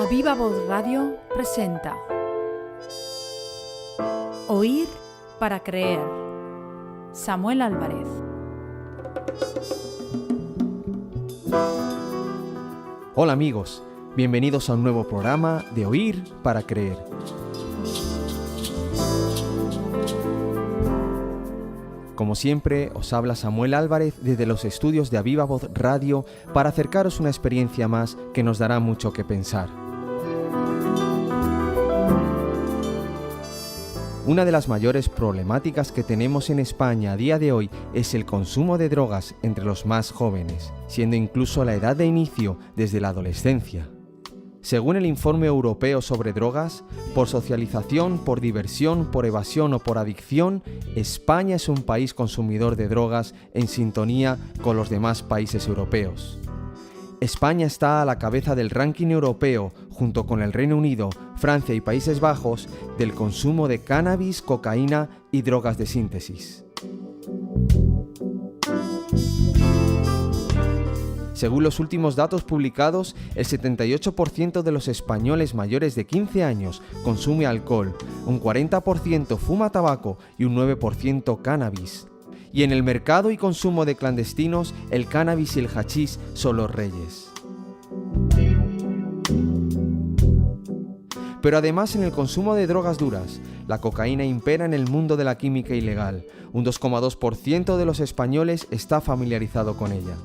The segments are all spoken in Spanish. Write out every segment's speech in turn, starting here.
A Viva Voz Radio presenta Oír para creer. Samuel Álvarez. Hola amigos, bienvenidos a un nuevo programa de Oír para creer. Como siempre, os habla Samuel Álvarez desde los estudios de A Viva Voz Radio para acercaros una experiencia más que nos dará mucho que pensar. Una de las mayores problemáticas que tenemos en España a día de hoy es el consumo de drogas entre los más jóvenes, siendo incluso la edad de inicio desde la adolescencia. Según el informe europeo sobre drogas, por socialización, por diversión, por evasión o por adicción, España es un país consumidor de drogas en sintonía con los demás países europeos. España está a la cabeza del ranking europeo, junto con el Reino Unido, Francia y Países Bajos, del consumo de cannabis, cocaína y drogas de síntesis. Según los últimos datos publicados, el 78% de los españoles mayores de 15 años consume alcohol, un 40% fuma tabaco y un 9% cannabis. Y en el mercado y consumo de clandestinos, el cannabis y el hachís son los reyes. Pero además en el consumo de drogas duras, la cocaína impera en el mundo de la química ilegal. Un 2,2% de los españoles está familiarizado con ella.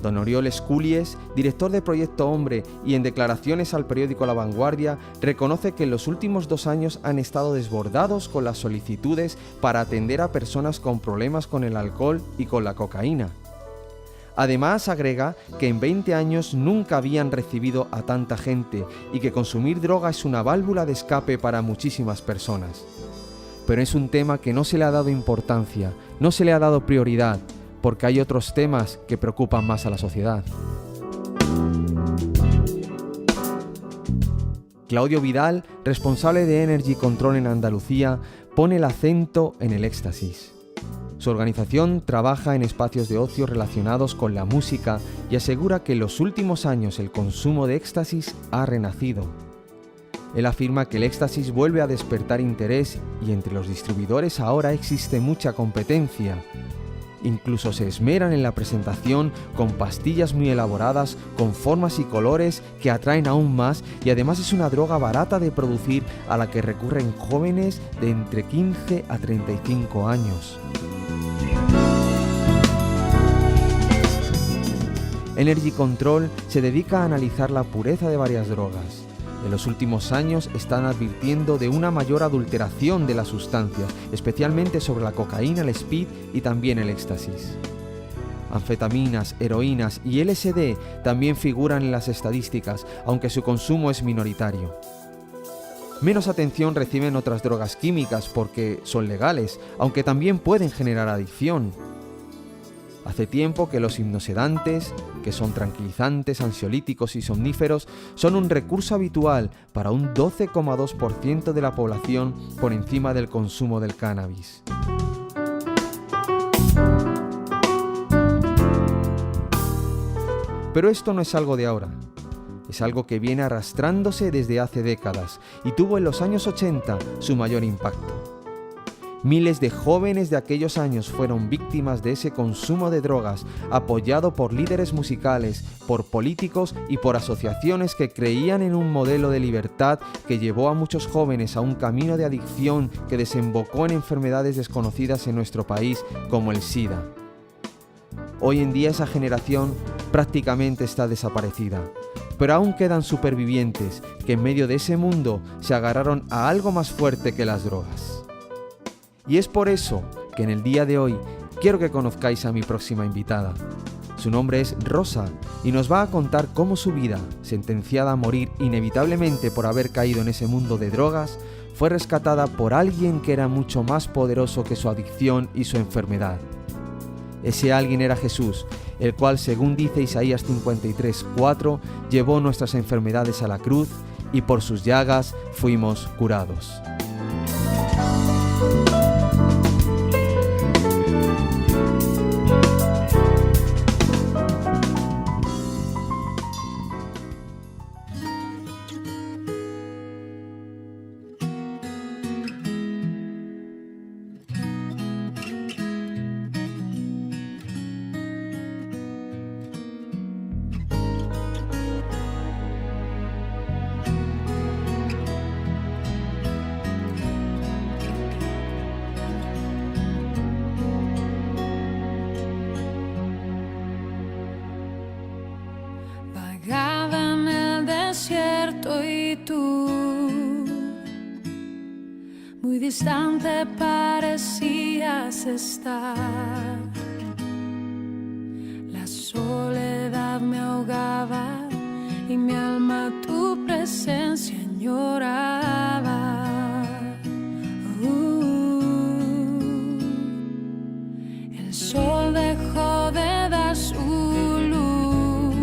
Don Oriol Esculies, director de Proyecto Hombre y en declaraciones al periódico La Vanguardia, reconoce que en los últimos 2 años han estado desbordados con las solicitudes para atender a personas con problemas con el alcohol y con la cocaína. Además, agrega que en 20 años nunca habían recibido a tanta gente y que consumir droga es una válvula de escape para muchísimas personas. Pero es un tema que no se le ha dado importancia, no se le ha dado prioridad, porque hay otros temas que preocupan más a la sociedad. Claudio Vidal, responsable de Energy Control en Andalucía, pone el acento en el éxtasis. Su organización trabaja en espacios de ocio relacionados con la música y asegura que en los últimos años el consumo de éxtasis ha renacido. Él afirma que el éxtasis vuelve a despertar interés y entre los distribuidores ahora existe mucha competencia. Incluso se esmeran en la presentación con pastillas muy elaboradas, con formas y colores que atraen aún más y además es una droga barata de producir a la que recurren jóvenes de entre 15 a 35 años. Energy Control se dedica a analizar la pureza de varias drogas. En los últimos años están advirtiendo de una mayor adulteración de las sustancias, especialmente sobre la cocaína, el speed y también el éxtasis. Anfetaminas, heroínas y LSD también figuran en las estadísticas, aunque su consumo es minoritario. Menos atención reciben otras drogas químicas porque son legales, aunque también pueden generar adicción. Hace tiempo que los hipnosedantes, que son tranquilizantes, ansiolíticos y somníferos, son un recurso habitual para un 12,2% de la población por encima del consumo del cannabis. Pero esto no es algo de ahora. Es algo que viene arrastrándose desde hace décadas y tuvo en los años 80 su mayor impacto. Miles de jóvenes de aquellos años fueron víctimas de ese consumo de drogas, apoyado por líderes musicales, por políticos y por asociaciones que creían en un modelo de libertad que llevó a muchos jóvenes a un camino de adicción que desembocó en enfermedades desconocidas en nuestro país como el SIDA. Hoy en día esa generación prácticamente está desaparecida, pero aún quedan supervivientes que en medio de ese mundo se agarraron a algo más fuerte que las drogas. Y es por eso que en el día de hoy quiero que conozcáis a mi próxima invitada. Su nombre es Rosa y nos va a contar cómo su vida, sentenciada a morir inevitablemente por haber caído en ese mundo de drogas, fue rescatada por alguien que era mucho más poderoso que su adicción y su enfermedad. Ese alguien era Jesús, el cual, según dice Isaías 53:4, llevó nuestras enfermedades a la cruz y por sus llagas fuimos curados. desierto y tú, muy distante parecías estar. La soledad me ahogaba y mi alma tu presencia añoraba. El sol dejó de dar su luz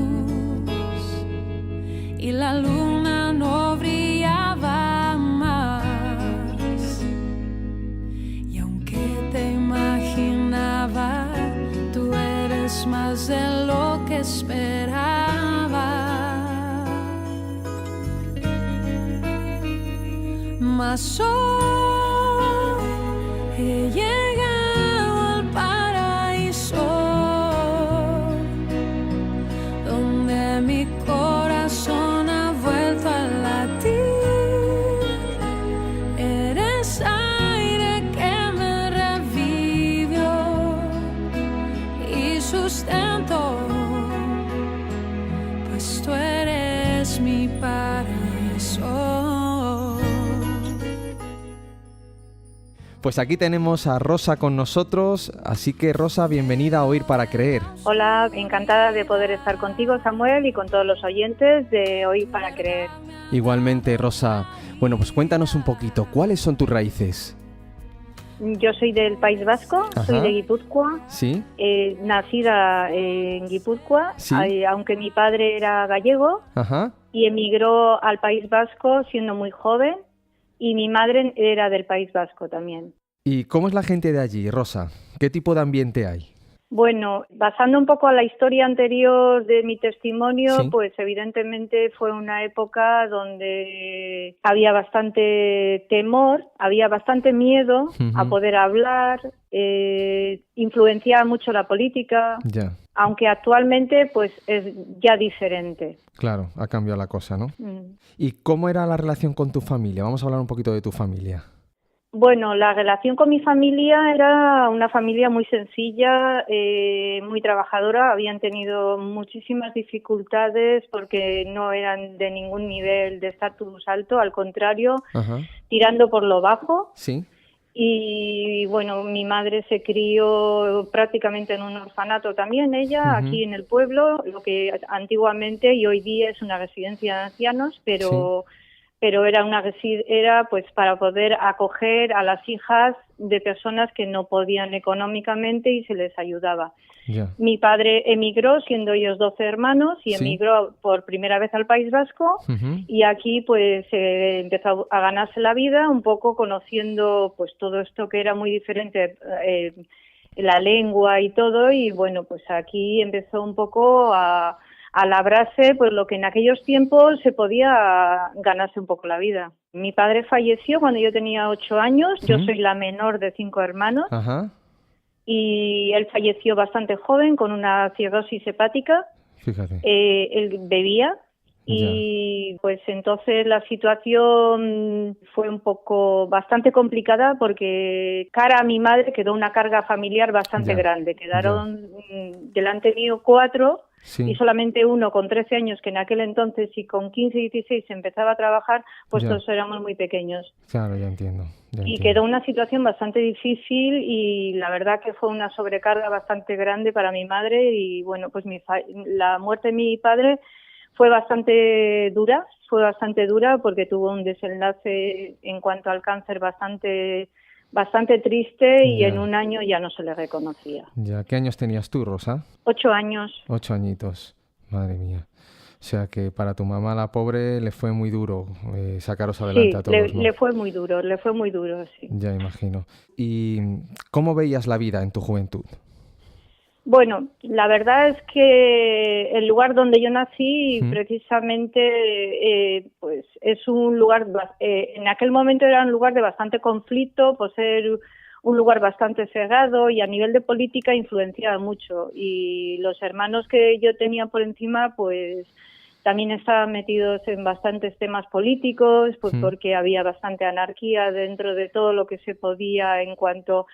y la luna no brillaba más. Y aunque te imaginaba, tú eres más de lo que esperaba. Mas hoy he llegado al paraíso, donde mi corazón ha vuelto a latir. Eres aire que me revivió y sustento, pues tú eres mi paraíso. Pues aquí tenemos a Rosa con nosotros, así que Rosa, bienvenida a Oír para Creer. Hola, encantada de poder estar contigo, Samuel, y con todos los oyentes de Oír para Creer. Igualmente, Rosa. Bueno, pues cuéntanos un poquito, ¿cuáles son tus raíces? Yo soy del País Vasco, Ajá. soy de Guipúzcoa, ¿Sí? nacida en Guipúzcoa, Sí. Aunque mi padre era gallego Ajá. y emigró al País Vasco siendo muy joven, y mi madre era del País Vasco también. ¿Y cómo es la gente de allí, Rosa? ¿Qué tipo de ambiente hay? Bueno, basando un poco a la historia anterior de mi testimonio, Sí. pues evidentemente fue una época donde había bastante temor, había bastante miedo a Ujú. poder hablar, influenciaba mucho la política, Ya, aunque actualmente pues es ya diferente. claro, ha cambiado la cosa, ¿no? Mm. ¿Y cómo era la relación con tu familia? Vamos a hablar un poquito de tu familia. Bueno, la relación con mi familia era una familia muy sencilla, muy trabajadora. Habían tenido muchísimas dificultades porque no eran de ningún nivel de estatus alto, al contrario, Ajá. tirando por lo bajo. ¿Sí? Y bueno, mi madre se crió prácticamente en un orfanato también, ella, Ujú. aquí en el pueblo, lo que antiguamente y hoy día es una residencia de ancianos, pero era pues para poder acoger a las hijas de personas que no podían económicamente y se les ayudaba. Ya. Mi padre emigró, siendo ellos 12 hermanos, y Sí. emigró por primera vez al País Vasco, Ujú. y aquí pues empezó a ganarse la vida un poco conociendo pues todo esto que era muy diferente, la lengua y todo, y bueno, pues aquí empezó un poco a labrarse pues lo que en aquellos tiempos se podía ganarse un poco la vida. Mi padre falleció cuando yo tenía 8 años, yo soy la menor de 5 hermanos, Ajá. y él falleció bastante joven con una cirrosis hepática. Fíjate. Él bebía y pues entonces la situación fue un poco bastante complicada porque cara a mi madre quedó una carga familiar bastante Ya, grande. Quedaron delante mío 4 Sí. y solamente uno con 13 años, que en aquel entonces y con 15 y 16 empezaba a trabajar, pues Ya. todos éramos muy pequeños. Claro, ya entiendo. Ya Y entiendo. quedó una situación bastante difícil y la verdad que fue una sobrecarga bastante grande para mi madre y bueno, pues la muerte de mi padre fue bastante dura porque tuvo un desenlace en cuanto al cáncer bastante triste y Ya. en un año ya no se le reconocía. Ya. ¿Qué años tenías tú, Rosa? 8 años. 8 añitos. Madre mía. O sea que para tu mamá, la pobre, le fue muy duro sacaros adelante Sí, a todos, ¿no? le fue muy duro, sí. Ya imagino. ¿Y cómo veías la vida en tu juventud? Bueno, la verdad es que el lugar donde yo nací Ujú. precisamente pues es un lugar, en aquel momento era un lugar de bastante conflicto por ser un lugar bastante cerrado y a nivel de política influenciaba mucho y los hermanos que yo tenía por encima pues también estaban metidos en bastantes temas políticos pues porque había bastante anarquía dentro de todo lo que se podía en cuanto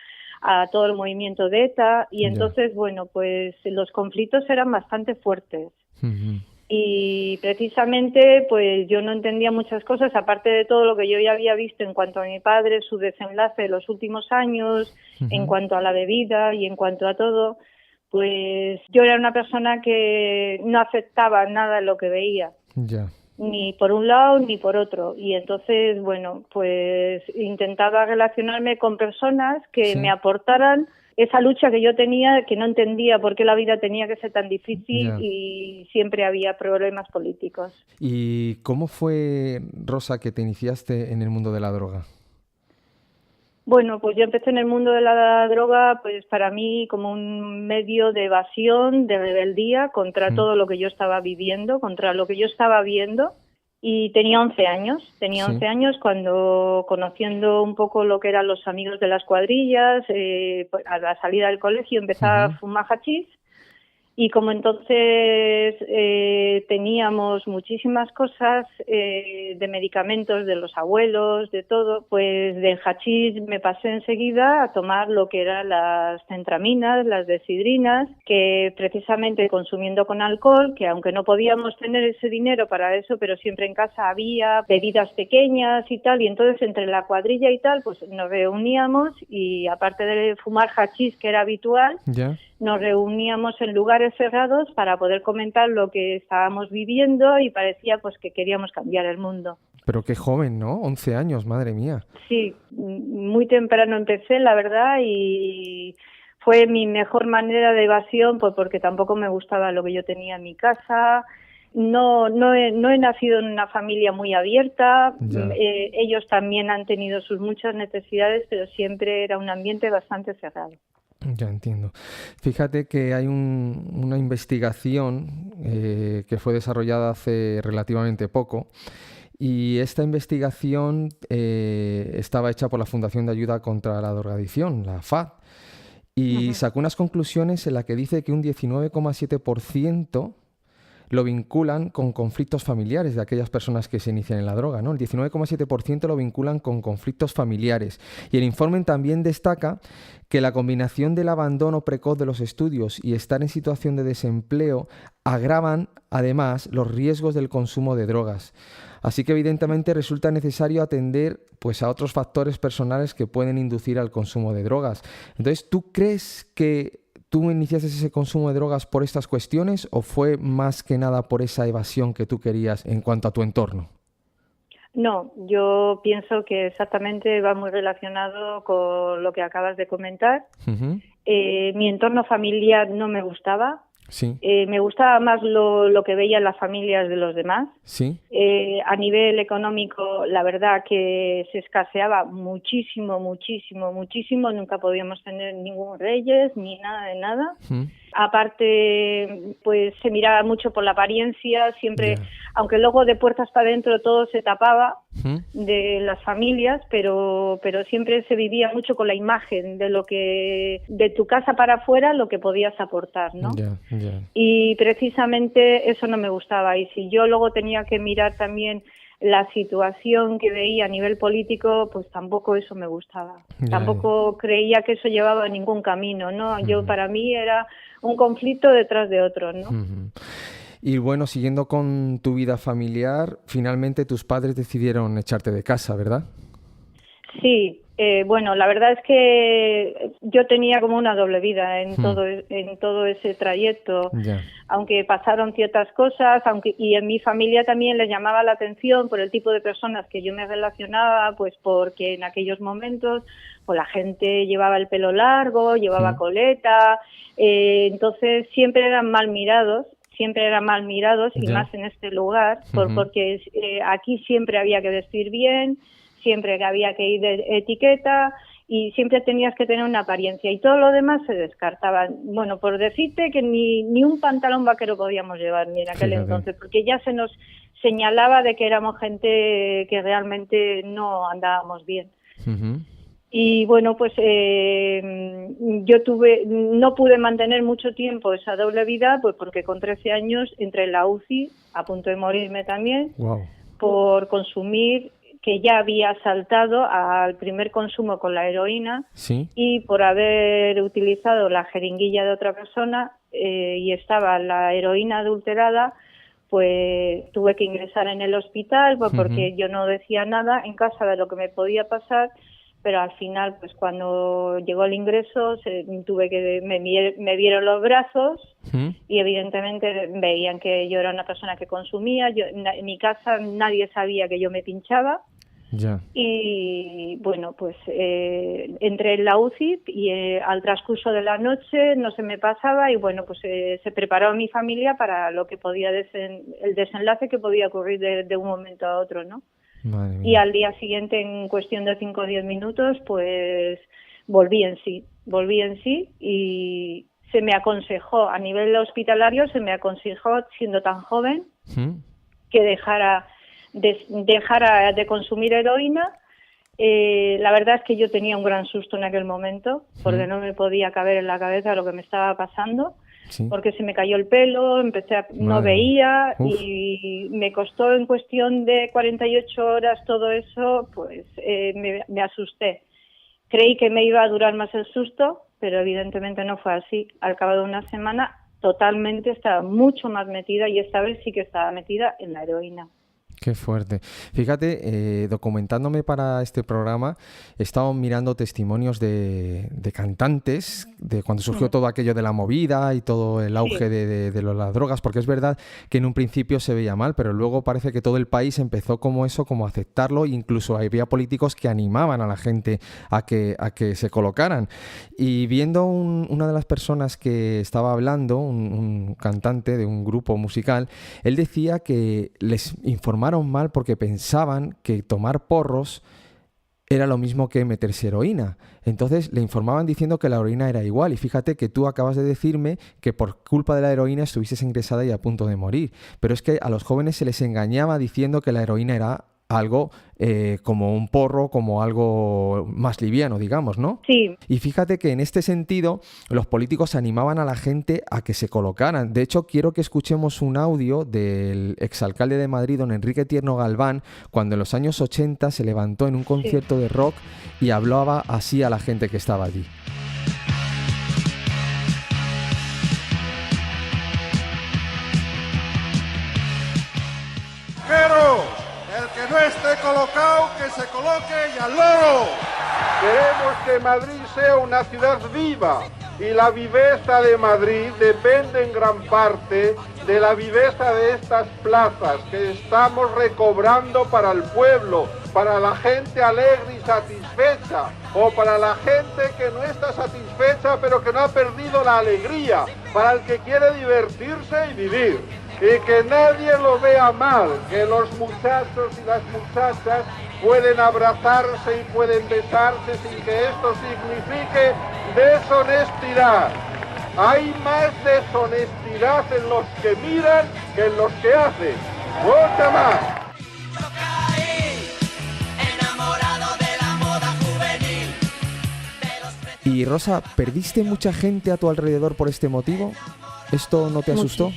a todo el movimiento de ETA y entonces, bueno, pues los conflictos eran bastante fuertes. Ujú. Y precisamente pues yo no entendía muchas cosas, aparte de todo lo que yo ya había visto en cuanto a mi padre, su desenlace de los últimos años, en cuanto a la bebida y en cuanto a todo, pues yo era una persona que no aceptaba nada de lo que veía. Ya. Ni por un lado ni por otro, y entonces, bueno, pues intentaba relacionarme con personas que Sí. me aportaran esa lucha que yo tenía, que no entendía por qué la vida tenía que ser tan difícil Ya. y siempre había problemas políticos. ¿Y cómo fue, Rosa, que te iniciaste en el mundo de la droga? Bueno, pues yo empecé en el mundo de la droga, pues para mí como un medio de evasión, de rebeldía contra todo lo que yo estaba viviendo, contra lo que yo estaba viendo. Y tenía 11 años. Tenía Sí. 11 años cuando, conociendo un poco lo que eran los amigos de las cuadrillas, pues a la salida del colegio empezaba a fumar hachís. Y como entonces teníamos muchísimas cosas de medicamentos de los abuelos, de todo, pues del hachís me pasé enseguida a tomar lo que eran las centraminas, las decidrinas, que precisamente consumiendo con alcohol, que aunque no podíamos tener ese dinero para eso, pero siempre en casa había bebidas pequeñas y tal, y entonces entre la cuadrilla y tal, pues nos reuníamos y aparte de fumar hachís, que era habitual, ¿Ya? nos reuníamos en lugares cerrados para poder comentar lo que estábamos viviendo y parecía pues que queríamos cambiar el mundo. Pero qué joven, ¿no? 11 años, madre mía. Sí, muy temprano empecé, la verdad, y fue mi mejor manera de evasión, pues porque tampoco me gustaba lo que yo tenía en mi casa. No he nacido en una familia muy abierta. Ya. Ellos también han tenido sus muchas necesidades, pero siempre era un ambiente bastante cerrado. Ya entiendo. Fíjate que hay una investigación que fue desarrollada hace relativamente poco y esta investigación estaba hecha por la Fundación de Ayuda contra la Drogadicción, la FAD, y sacó unas conclusiones en las que dice que un 19,7% lo vinculan con conflictos familiares de aquellas personas que se inician en la droga, ¿no? El 19,7% lo vinculan con conflictos familiares. Y el informe también destaca que la combinación del abandono precoz de los estudios y estar en situación de desempleo agravan, además, los riesgos del consumo de drogas. Así que, evidentemente, resulta necesario atender pues, a otros factores personales que pueden inducir al consumo de drogas. Entonces, ¿tú crees que tú iniciaste ese consumo de drogas por estas cuestiones o fue más que nada por esa evasión que tú querías en cuanto a tu entorno? No, yo pienso que exactamente va muy relacionado con lo que acabas de comentar. Uh-huh. Mi entorno familiar no me gustaba. Sí, Me gustaba más lo que veían las familias de los demás. sí, A nivel económico, la verdad que se escaseaba muchísimo, muchísimo, muchísimo. Nunca podíamos tener ningún Reyes ni nada de nada. uh-huh. Aparte, pues se miraba mucho por la apariencia, siempre, Ya. aunque luego de puertas para adentro todo se tapaba Uh-huh. de las familias, pero siempre se vivía mucho con la imagen de lo que, de tu casa para afuera, lo que podías aportar, ¿no? Ya, ya. Y precisamente eso no me gustaba. Y si yo luego tenía que mirar también la situación que veía a nivel político, pues tampoco eso me gustaba. Ya, Tampoco creía que eso llevaba a ningún camino, ¿no? Yo, para mí era un conflicto detrás de otro, ¿no? Ujú. Y bueno, siguiendo con tu vida familiar, finalmente tus padres decidieron echarte de casa, ¿verdad? Sí, bueno, la verdad es que yo tenía como una doble vida en todo ese trayecto. Ya. Aunque pasaron ciertas cosas, y en mi familia también les llamaba la atención por el tipo de personas que yo me relacionaba, pues porque en aquellos momentos pues la gente llevaba el pelo largo, llevaba coleta, entonces siempre eran mal mirados y Ya. más en este lugar, porque aquí siempre había que vestir bien, siempre que había que ir de etiqueta y siempre tenías que tener una apariencia y todo lo demás se descartaba. Bueno, por decirte que ni un pantalón vaquero podíamos llevar ni en aquel Fíjate. entonces, porque ya se nos señalaba de que éramos gente que realmente no andábamos bien. Ujú. Y bueno, pues no pude mantener mucho tiempo esa doble vida, pues porque con 13 años entré en la UCI, a punto de morirme también, Wow. por consumir, que ya había saltado al primer consumo con la heroína Sí. y por haber utilizado la jeringuilla de otra persona y estaba la heroína adulterada, pues tuve que ingresar en el hospital, pues porque yo no decía nada en casa de lo que me podía pasar, pero al final, pues cuando llegó el ingreso, me vieron los brazos y evidentemente veían que yo era una persona que consumía. En mi casa nadie sabía que yo me pinchaba. Ya. Y bueno, pues entré en la UCI y al transcurso de la noche no se me pasaba y bueno, pues se preparó mi familia para lo que podía el desenlace que podía ocurrir de un momento a otro, ¿no? Madre mía. Y al día siguiente, en cuestión de 5 o 10 minutos, pues volví en sí y se me aconsejó, a nivel hospitalario, siendo tan joven, que dejara de consumir heroína. La verdad es que yo tenía un gran susto en aquel momento, porque no me podía caber en la cabeza lo que me estaba pasando. Sí. Porque se me cayó el pelo, no veía. Uf. Y me costó en cuestión de 48 horas todo eso, pues me asusté. Creí que me iba a durar más el susto, pero evidentemente no fue así. Al cabo de una semana totalmente estaba mucho más metida y esta vez sí que estaba metida en la heroína. Qué fuerte. Fíjate, documentándome para este programa, he estado mirando testimonios de cantantes, de cuando surgió todo aquello de la movida y todo el auge de las drogas, porque es verdad que en un principio se veía mal, pero luego parece que todo el país empezó como a aceptarlo, e incluso había políticos que animaban a la gente a que se colocaran. Y viendo una de las personas que estaba hablando, un cantante de un grupo musical, él decía que les informaron mal porque pensaban que tomar porros era lo mismo que meterse heroína. Entonces le informaban diciendo que la heroína era igual. Y fíjate que tú acabas de decirme que por culpa de la heroína estuviste ingresada y a punto de morir. Pero es que a los jóvenes se les engañaba diciendo que la heroína era algo como un porro, como algo más liviano, digamos, ¿no? Sí. Y fíjate que en este sentido los políticos animaban a la gente a que se colocaran. De hecho, quiero que escuchemos un audio del exalcalde de Madrid, don Enrique Tierno Galván, cuando en los años 80 se levantó en un concierto de rock y hablaba así a la gente que estaba allí. El que no esté colocado, que se coloque y al loro. Queremos que Madrid sea una ciudad viva y la viveza de Madrid depende en gran parte de la viveza de estas plazas que estamos recobrando para el pueblo, para la gente alegre y satisfecha, o para la gente que no está satisfecha pero que no ha perdido la alegría, para el que quiere divertirse y vivir. Y que nadie lo vea mal, que los muchachos y las muchachas pueden abrazarse y pueden besarse sin que esto signifique deshonestidad. Hay más deshonestidad en los que miran que en los que hacen. ¡Mucha más! Y Rosa, ¿perdiste mucha gente a tu alrededor por este motivo? ¿Esto no te asustó?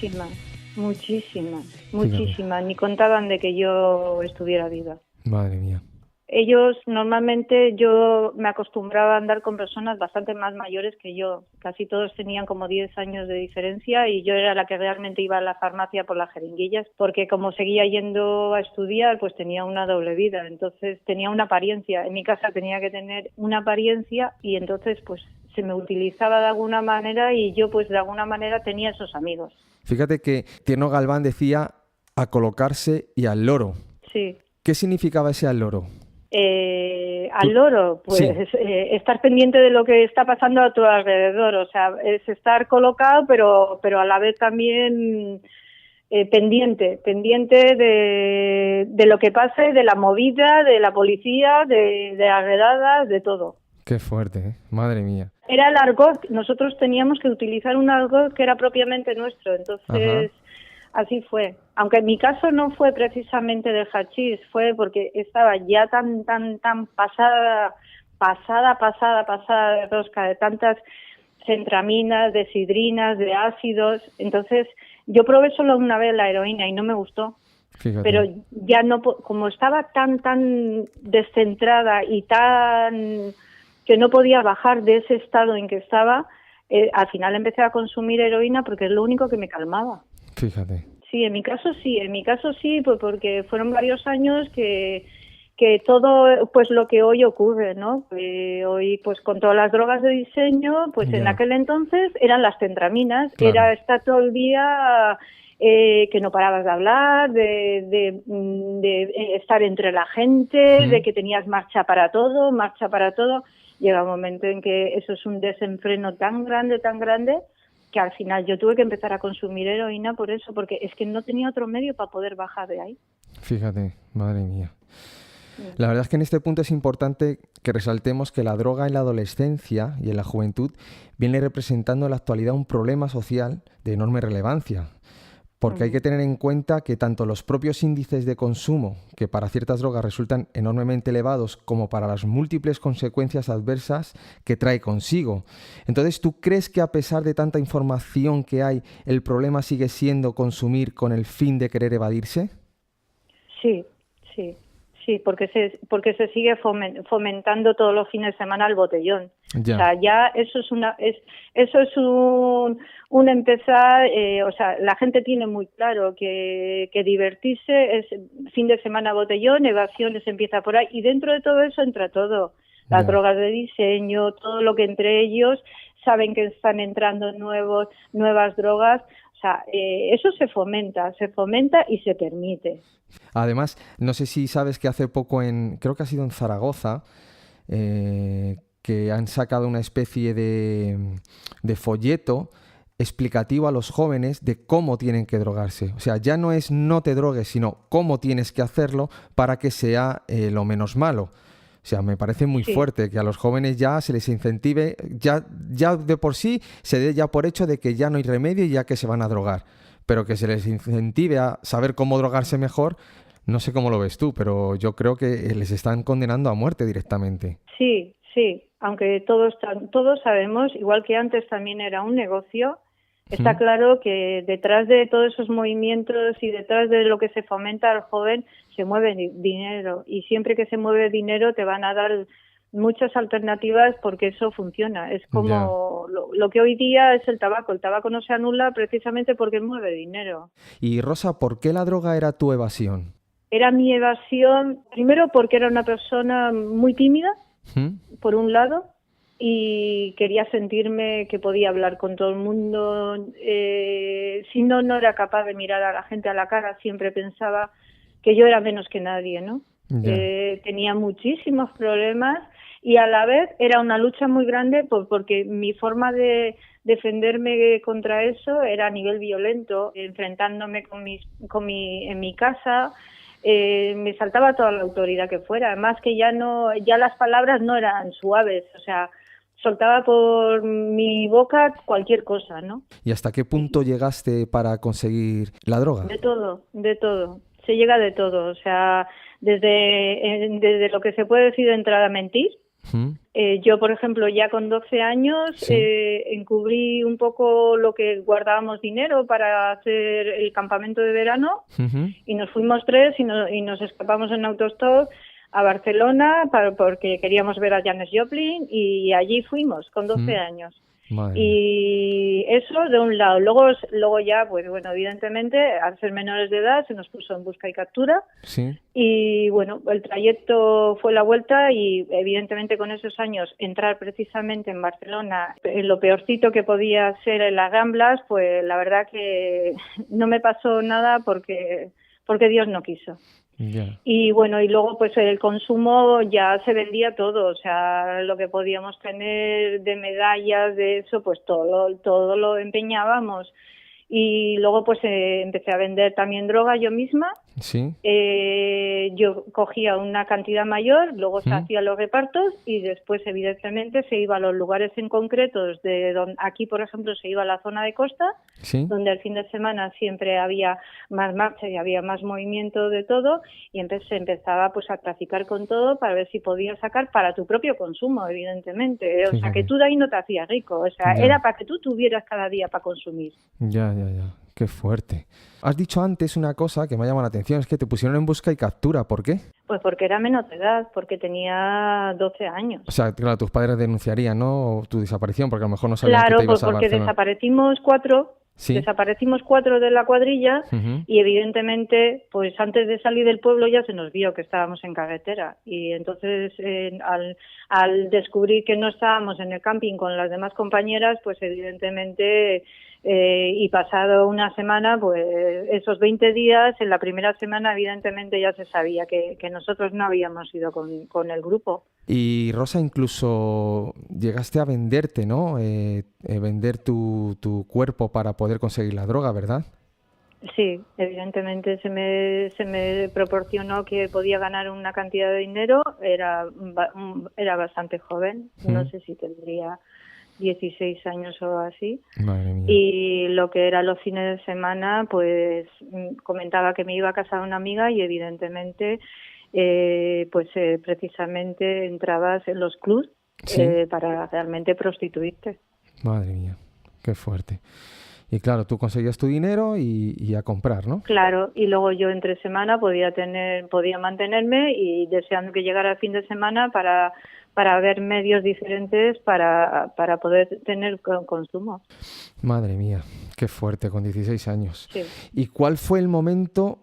Muchísima. Ni contaban de que yo estuviera viva. Madre mía. Ellos, normalmente, yo me acostumbraba a andar con personas bastante más mayores que yo. Casi todos tenían como 10 años de diferencia y yo era la que realmente iba a la farmacia por las jeringuillas, porque como seguía yendo a estudiar, pues tenía una doble vida. Entonces tenía una apariencia. En mi casa tenía que tener una apariencia y entonces pues se me utilizaba de alguna manera y yo pues de alguna manera tenía esos amigos. Fíjate que Tierno Galván decía a colocarse y al loro. Sí. ¿Qué significaba ese al loro? Al loro, pues sí. Estar pendiente de lo que está pasando a tu alrededor, o sea, es estar colocado, pero a la vez también pendiente de lo que pase, de la movida, de la policía, de las redadas, de todo. Qué fuerte, ¿eh? Madre mía. Era el argot, nosotros teníamos que utilizar un argot que era propiamente nuestro, entonces así fue. Aunque en mi caso no fue precisamente del hachís, fue porque estaba ya tan pasada de rosca, de tantas centraminas, de sidrinas, de ácidos. Entonces yo probé solo una vez la heroína y no me gustó. Fíjate. Pero ya no, como estaba tan descentrada y tan que no podía bajar de ese estado en que estaba, al final empecé a consumir heroína porque es lo único que me calmaba. Fíjate. En mi caso sí, pues porque fueron varios años que todo pues lo que hoy ocurre, ¿no? Hoy pues con todas las drogas de diseño, pues en aquel entonces eran las centraminas, era estar todo el día que no parabas de hablar, de estar entre la gente, de que tenías marcha para todo. Llega un momento en que eso es un desenfreno tan grande, que al final yo tuve que empezar a consumir heroína por eso, porque es que no tenía otro medio para poder bajar de ahí. Fíjate, madre mía. La verdad es que en este punto es importante que resaltemos que la droga en la adolescencia y en la juventud viene representando en la actualidad un problema social de enorme relevancia, porque hay que tener en cuenta que tanto los propios índices de consumo, que para ciertas drogas resultan enormemente elevados, como para las múltiples consecuencias adversas que trae consigo. Entonces, ¿tú crees que a pesar de tanta información que hay, el problema sigue siendo consumir con el fin de querer evadirse? Sí, porque se sigue fomentando todos los fines de semana el botellón. Ya. O sea, ya eso es un empezar, o sea, la gente tiene muy claro que divertirse es fin de semana botellón, evasiones empieza por ahí, y dentro de todo eso entra todo. Las drogas de diseño, todo lo que entre ellos saben que están entrando nuevas drogas. O sea, eso se fomenta y se permite. Además, no sé si sabes que hace poco creo que ha sido en Zaragoza, que han sacado una especie de folleto explicativo a los jóvenes de cómo tienen que drogarse. O sea, ya no es no te drogues, sino cómo tienes que hacerlo para que sea lo menos malo. O sea, me parece muy fuerte que a los jóvenes ya se les incentive, ya de por sí se dé ya por hecho de que ya no hay remedio y ya que se van a drogar. Pero que se les incentive a saber cómo drogarse mejor, no sé cómo lo ves tú, pero yo creo que les están condenando a muerte directamente. Sí, aunque todos sabemos, igual que antes también era un negocio, está claro que detrás de todos esos movimientos y detrás de lo que se fomenta al joven se mueve dinero, y siempre que se mueve dinero te van a dar muchas alternativas porque eso funciona. Es como lo que hoy día es el tabaco. El tabaco no se anula precisamente porque mueve dinero. Y Rosa, ¿por qué la droga era tu evasión? Era mi evasión, primero porque era una persona muy tímida, por un lado, y quería sentirme que podía hablar con todo el mundo. Si no era capaz de mirar a la gente a la cara, siempre pensaba que yo era menos que nadie, ¿no? Tenía muchísimos problemas y a la vez era una lucha muy grande porque mi forma de defenderme contra eso era a nivel violento, enfrentándome en mi casa. Me saltaba toda la autoridad que fuera, además que ya las palabras no eran suaves, o sea, soltaba por mi boca cualquier cosa, ¿no? ¿Y hasta qué punto llegaste para conseguir la droga? De todo. Se llega de todo, o sea, desde lo que se puede decir de entrada, mentir. Yo, por ejemplo, ya con 12 años encubrí un poco lo que guardábamos dinero para hacer el campamento de verano y nos fuimos 3 y nos escapamos en autostop a Barcelona porque queríamos ver a Janis Joplin, y allí fuimos con 12 años. Madre. Y eso de un lado. Luego ya, pues bueno, evidentemente, al ser menores de edad, se nos puso en busca y captura. Sí. Y bueno, el trayecto fue la vuelta y evidentemente con esos años entrar precisamente en Barcelona, en lo peorcito que podía ser en las Ramblas, pues la verdad que no me pasó nada porque Dios no quiso. Y bueno, y luego pues el consumo ya se vendía todo, o sea, lo que podíamos tener de medallas, de eso, pues todo lo empeñábamos. Y luego pues empecé a vender también droga yo misma. Sí. Yo cogía una cantidad mayor, luego se hacían los repartos y después evidentemente se iba a los lugares en concretos de donde, aquí por ejemplo se iba a la zona de costa, donde el fin de semana siempre había más marcha y había más movimiento de todo, y se empezaba pues a traficar con todo para ver si podías sacar para tu propio consumo, evidentemente. O sea, que tú de ahí no te hacías rico, o sea, era para que tú tuvieras cada día para consumir. Ya. Qué fuerte. Has dicho antes una cosa que me ha llamado la atención, es que te pusieron en busca y captura. ¿Por qué? Pues porque era menor de edad, porque tenía 12 años. O sea, claro, tus padres denunciarían, ¿no?, tu desaparición, porque a lo mejor no sabían que te ibas a Barcelona. Claro, porque desaparecimos 4 Sí. Desaparecimos 4 de la cuadrilla y evidentemente, pues antes de salir del pueblo ya se nos vio que estábamos en carretera y entonces al descubrir que no estábamos en el camping con las demás compañeras, pues evidentemente y pasado una semana, pues esos 20 días, en la primera semana evidentemente ya se sabía que nosotros no habíamos ido con el grupo. Y Rosa, incluso llegaste a venderte, ¿no? Vender tu cuerpo para poder conseguir la droga, ¿verdad? Sí, evidentemente se me proporcionó que podía ganar una cantidad de dinero. Era bastante joven, no sé si tendría 16 años o así. Madre mía. Y lo que era los fines de semana, pues comentaba que me iba a casa de una amiga y evidentemente precisamente entrabas en los clubs para realmente prostituirte. Madre mía, qué fuerte. Y claro, tú conseguías tu dinero y a comprar, ¿no? Claro, y luego yo entre semana podía mantenerme y deseando que llegara el fin de semana para ver medios diferentes para poder tener consumo. Madre mía, qué fuerte, con 16 años. Sí. ¿Y cuál fue el momento,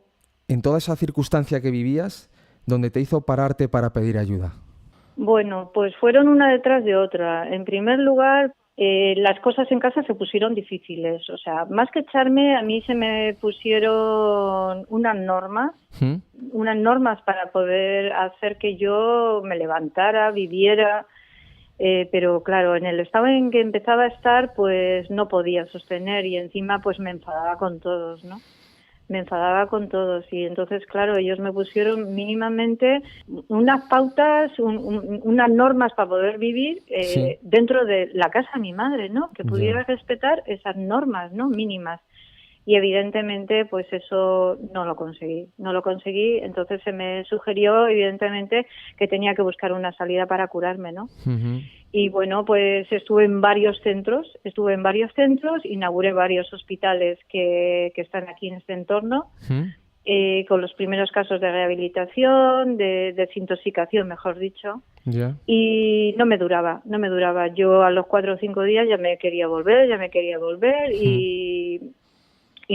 en toda esa circunstancia que vivías, donde te hizo pararte para pedir ayuda? Bueno, pues fueron una detrás de otra. En primer lugar, las cosas en casa se pusieron difíciles. O sea, más que echarme, a mí se me pusieron unas normas para poder hacer que yo me levantara, viviera. Pero claro, en el estado en que empezaba a estar, pues no podía sostener y encima pues me enfadaba con todos, ¿no? Me enfadaba con todos y entonces, claro, ellos me pusieron mínimamente unas pautas, unas normas para poder vivir dentro de la casa de mi madre, ¿no? Que pudiera respetar esas normas, ¿no? Mínimas. Y evidentemente, pues eso no lo conseguí. Entonces se me sugirió, evidentemente, que tenía que buscar una salida para curarme, ¿no? Y bueno, pues estuve en varios centros, inauguré varios hospitales que están aquí en este entorno, con los primeros casos de rehabilitación, de desintoxicación, mejor dicho. Y no me duraba. Yo a los 4 o 5 días ya me quería volver y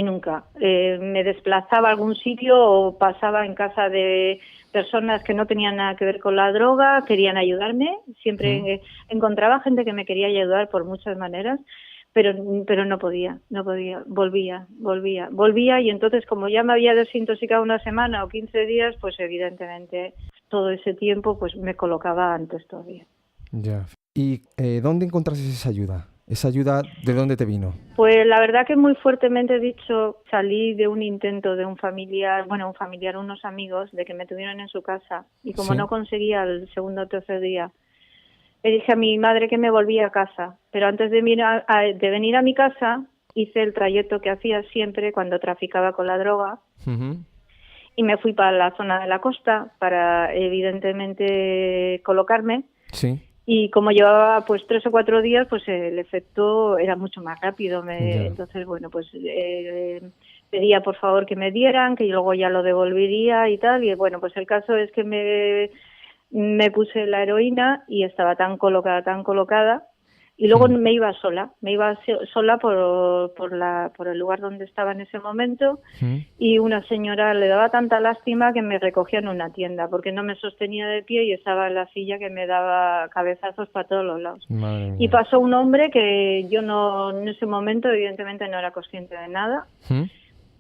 nunca. Me desplazaba a algún sitio o pasaba en casa de personas que no tenían nada que ver con la droga, querían ayudarme. Siempre encontraba gente que me quería ayudar por muchas maneras, pero no podía. Volvía y entonces como ya me había desintoxicado una semana o 15 días, pues evidentemente todo ese tiempo pues me colocaba antes todavía. Ya. ¿Y dónde encontraste esa ayuda? ¿Esa ayuda de dónde te vino? Pues la verdad que muy fuertemente dicho, salí de un intento de unos amigos, de que me tuvieron en su casa. Y como no conseguía el segundo o tercer día, le dije a mi madre que me volvía a casa. Pero antes de venir a mi casa, hice el trayecto que hacía siempre cuando traficaba con la droga. Y me fui para la zona de la costa para, evidentemente, colocarme. Sí. Y como llevaba pues 3 o 4 días, pues el efecto era mucho más rápido. Entonces, bueno, pues pedía por favor que me dieran, que yo luego ya lo devolvería y tal. Y bueno, pues el caso es que me puse la heroína y estaba tan colocada. Y luego me iba sola por el lugar donde estaba en ese momento y una señora le daba tanta lástima que me recogía en una tienda porque no me sostenía de pie y estaba en la silla que me daba cabezazos para todos los lados. Y pasó un hombre que yo en ese momento evidentemente no era consciente de nada.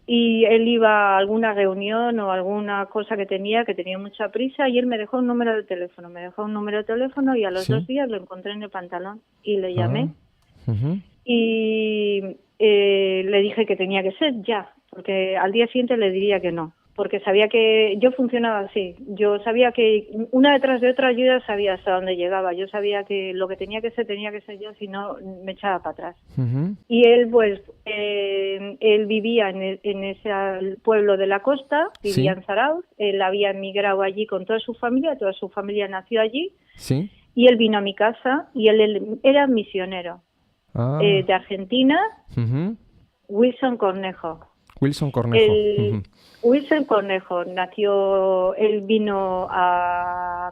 Y él iba a alguna reunión o alguna cosa que tenía mucha prisa y él me dejó un número de teléfono. Y a los 2 días lo encontré en el pantalón y le llamé. Y le dije que tenía que ser ya, porque al día siguiente le diría que no. Porque sabía que yo funcionaba así. Yo sabía que una detrás de otra yo ya sabía hasta dónde llegaba. Yo sabía que lo que tenía que ser yo, si no me echaba para atrás. Y él, pues, él vivía en ese pueblo de la costa, vivía en Zarauz. Él había emigrado allí con toda su familia nació allí. Y él vino a mi casa y él era misionero de Argentina, Wilson Cornejo. Wilson Cornejo. Wilson Cornejo nació, él vino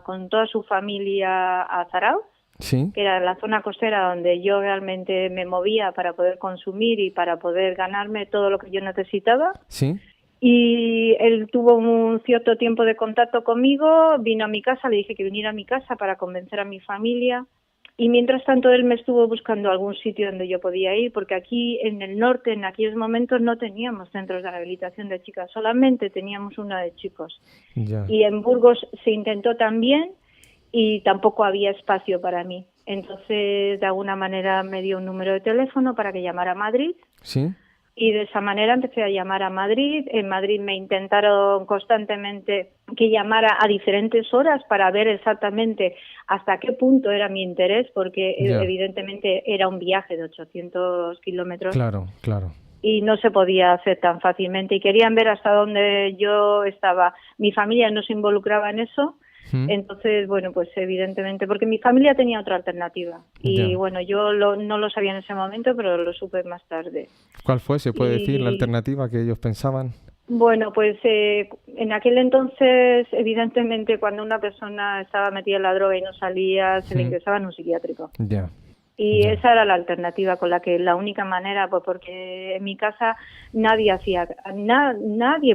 con toda su familia a Zarauz Sí, que era la zona costera donde yo realmente me movía para poder consumir y para poder ganarme todo lo que yo necesitaba. sí, Y él tuvo un cierto tiempo de contacto conmigo, vino a mi casa, le dije que viniera a mi casa para convencer a mi familia. Y mientras tanto él me estuvo buscando algún sitio donde yo podía ir, porque aquí en el norte en aquellos momentos no teníamos centros de rehabilitación de chicas, solamente teníamos uno de chicos. ya. Y en Burgos se intentó también y tampoco había espacio para mí. Entonces, de alguna manera me dio un número de teléfono para que llamara a Madrid. Sí, Y de esa manera empecé a llamar a Madrid. En Madrid me intentaron constantemente que llamara a diferentes horas para ver exactamente hasta qué punto era mi interés, porque Ya. evidentemente era un viaje de 800 kilómetros claro, claro. y no se podía hacer tan fácilmente. Y querían ver hasta dónde yo estaba. Mi familia no se involucraba en eso. ¿Mm? Entonces, bueno, pues evidentemente, porque mi familia tenía otra alternativa. Y Ya. bueno, yo no lo sabía en ese momento, pero lo supe más tarde. ¿Cuál fue, se puede decir, la Y- alternativa que ellos pensaban? Bueno, pues en aquel entonces, evidentemente, cuando una persona estaba metida en la droga y no salía, se le Mm. ingresaba en un psiquiátrico. Ya, Y Ya. esa era la alternativa con la única manera, pues porque en mi casa nadie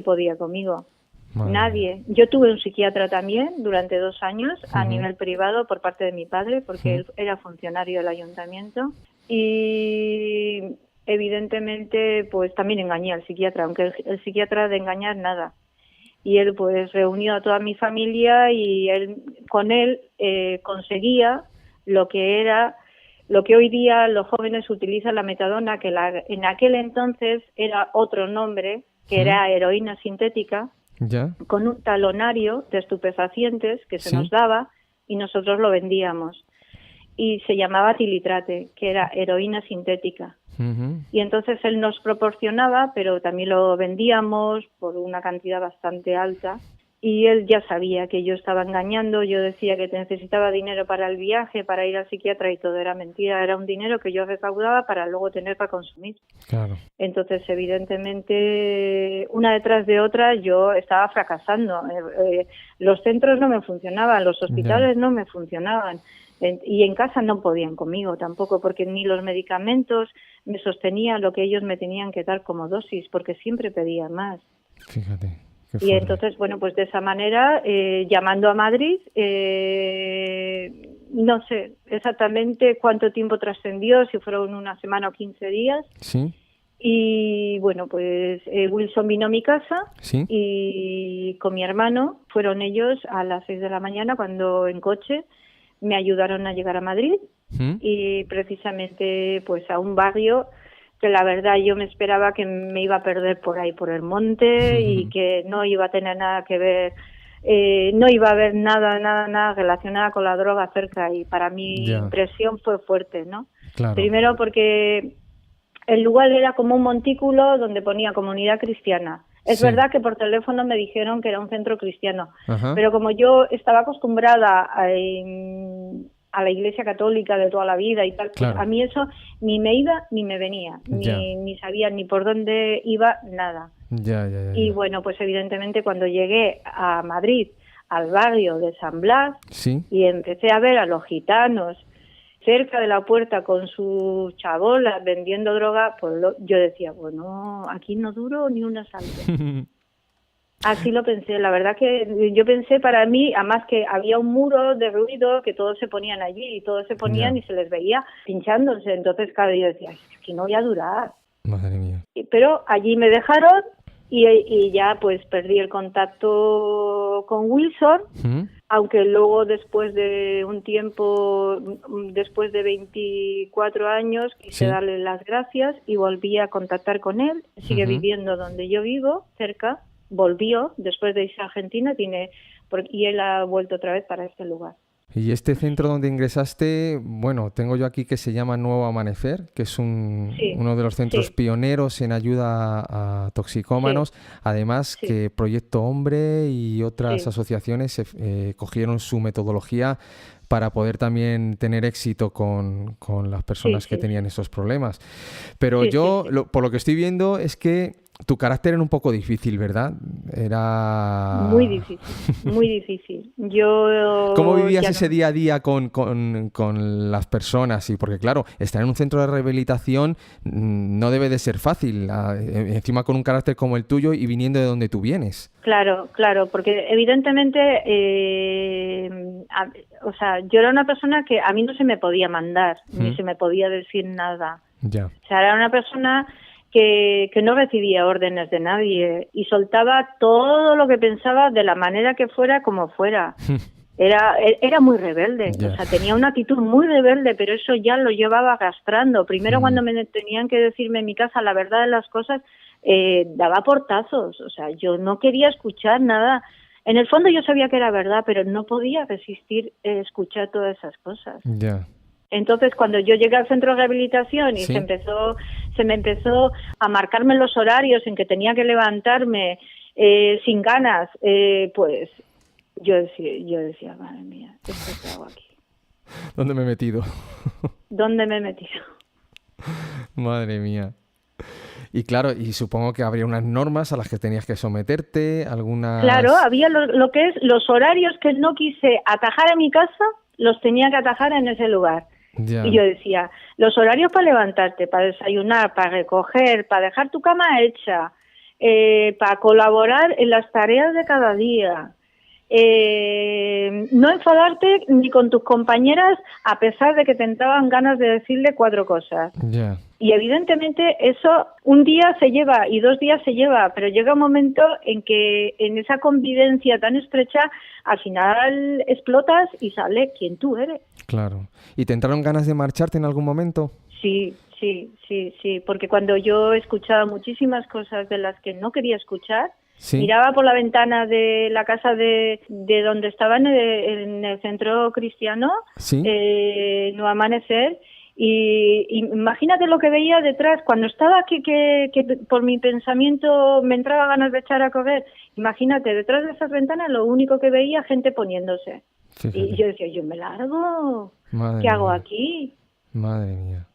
podía conmigo. madre Nadie. mía. Yo tuve un psiquiatra también durante 2 años a Ujú. nivel privado por parte de mi padre, porque él era funcionario del ayuntamiento. Y evidentemente, pues también engañé al psiquiatra, aunque el psiquiatra de engañar nada. Y él pues reunió a toda mi familia y con él conseguía lo que hoy día los jóvenes utilizan, la metadona, que en aquel entonces era otro nombre, que era heroína sintética, Ya, con un talonario de estupefacientes que se Sí. nos daba y nosotros lo vendíamos. Y se llamaba tilitrate, que era heroína sintética. ujú, Y entonces él nos proporcionaba, pero también lo vendíamos por una cantidad bastante alta. Y él ya sabía que yo estaba engañando, yo decía que necesitaba dinero para el viaje, para ir al psiquiatra, y todo era mentira, era un dinero que yo recaudaba para luego tener para consumir. claro. Entonces, evidentemente, una detrás de otra, yo estaba fracasando. Los centros no me funcionaban, los hospitales no me funcionaban. Y en casa no podían conmigo tampoco, porque ni los medicamentos me sostenían lo que ellos me tenían que dar como dosis, porque siempre pedían más. Fíjate. Qué Y fuerte. entonces, bueno, pues de esa manera, llamando a Madrid, no sé exactamente cuánto tiempo trascendió, si fueron una semana o 15 días. Sí, Y bueno, pues Wilson vino a mi casa sí. y con mi hermano fueron ellos a las 6 de la mañana cuando en coche me ayudaron a llegar a Madrid ¿Mm? y precisamente pues a un barrio que la verdad yo me esperaba que me iba a perder por ahí por el monte y que no iba a tener nada que ver, no iba a haber nada relacionado con la droga cerca, y para mi Ya. impresión fue fuerte, ¿no? Claro. Primero porque el lugar era como un montículo donde ponía comunidad cristiana. Es Sí. verdad que por teléfono me dijeron que era un centro cristiano, Ajá. pero como yo estaba acostumbrada a la Iglesia Católica de toda la vida y tal, pues Claro. a mí eso ni me iba ni me venía, Ya. ni sabía ni por dónde iba, nada. Ya. Y bueno, pues evidentemente cuando llegué a Madrid, al barrio de San Blas, Sí. y empecé a ver a los gitanos cerca de la puerta con sus chabolas vendiendo droga, pues yo decía, bueno, aquí no duro ni un asalto. Así lo pensé, la verdad que yo pensé para mí, además que había un muro de ruido que todos se ponían allí y todos se ponían Ya. y se les veía pinchándose, entonces claro, yo decía, aquí no voy a durar. Madre mía. Pero allí me dejaron y ya pues perdí el contacto con Wilson, ¿Mm? aunque luego después de un tiempo, después de 24 años, quise Sí. darle las gracias y volví a contactar con él. Sigue Ujú. viviendo donde yo vivo, cerca, volvió después de irse a Argentina y él ha vuelto otra vez para este lugar. Y este centro donde ingresaste, bueno, tengo yo aquí que se llama Nuevo Amanecer, que es Sí, uno de los centros sí. pioneros en ayuda a toxicómanos. Además, Sí. que Proyecto Hombre y otras Sí. asociaciones cogieron su metodología para poder también tener éxito con las personas Sí, que sí, tenían sí. esos problemas. Pero Sí, yo, sí, sí. por lo que estoy viendo, es que Tu carácter era un poco difícil, ¿verdad? Era... Muy difícil, muy difícil. Yo... ¿Cómo vivías ya ese no- día a día con las personas? Y porque claro, estar en un centro de rehabilitación no debe de ser fácil, encima con un carácter como el tuyo y viniendo de donde tú vienes. Claro, claro, porque evidentemente, o sea, yo era una persona que a mí no se me podía mandar, ni se me podía decir nada. Ya. O sea, era una persona que no recibía órdenes de nadie y soltaba todo lo que pensaba de la manera que fuera, como fuera. Era muy rebelde, Ya. o sea, tenía una actitud muy rebelde, pero eso ya lo llevaba arrastrando. Primero, cuando me tenían que decirme en mi casa la verdad de las cosas, daba portazos, o sea, yo no quería escuchar nada. En el fondo yo sabía que era verdad, pero no podía resistir escuchar todas esas cosas. Ya. Entonces, cuando yo llegué al centro de rehabilitación y Sí. se me empezó a marcarme los horarios en que tenía que levantarme sin ganas, pues yo decía, madre mía, ¿esto qué hago aquí? ¿Dónde me he metido? ¿Dónde me he metido? Madre mía. Y claro, y supongo que habría unas normas a las que tenías que someterte, algunas... Claro, había lo que es los horarios que no quise atajar en mi casa, los tenía que atajar en ese lugar. Ya. Y yo decía, los horarios para levantarte, para desayunar, para recoger, para dejar tu cama hecha, para colaborar en las tareas de cada día, no enfadarte ni con tus compañeras a pesar de que te entraban ganas de decirle 4 cosas. Ya. Y evidentemente eso un día se lleva y 2 días se lleva, pero llega un momento en que en esa convivencia tan estrecha al final explotas y sale quien tú eres. Claro. ¿Y te entraron ganas de marcharte en algún momento? Sí, porque cuando yo escuchaba muchísimas cosas de las que no quería escuchar, Sí. miraba por la ventana de la casa de donde estaba en el centro cristiano, Sí. No Amanecer, y imagínate lo que veía detrás, cuando estaba que por mi pensamiento me entraba ganas de echar a correr, imagínate, detrás de esas ventanas lo único que veía, gente poniéndose. Fíjate. Y yo decía, yo me largo, Madre ¿qué hago mía. aquí? Madre mía.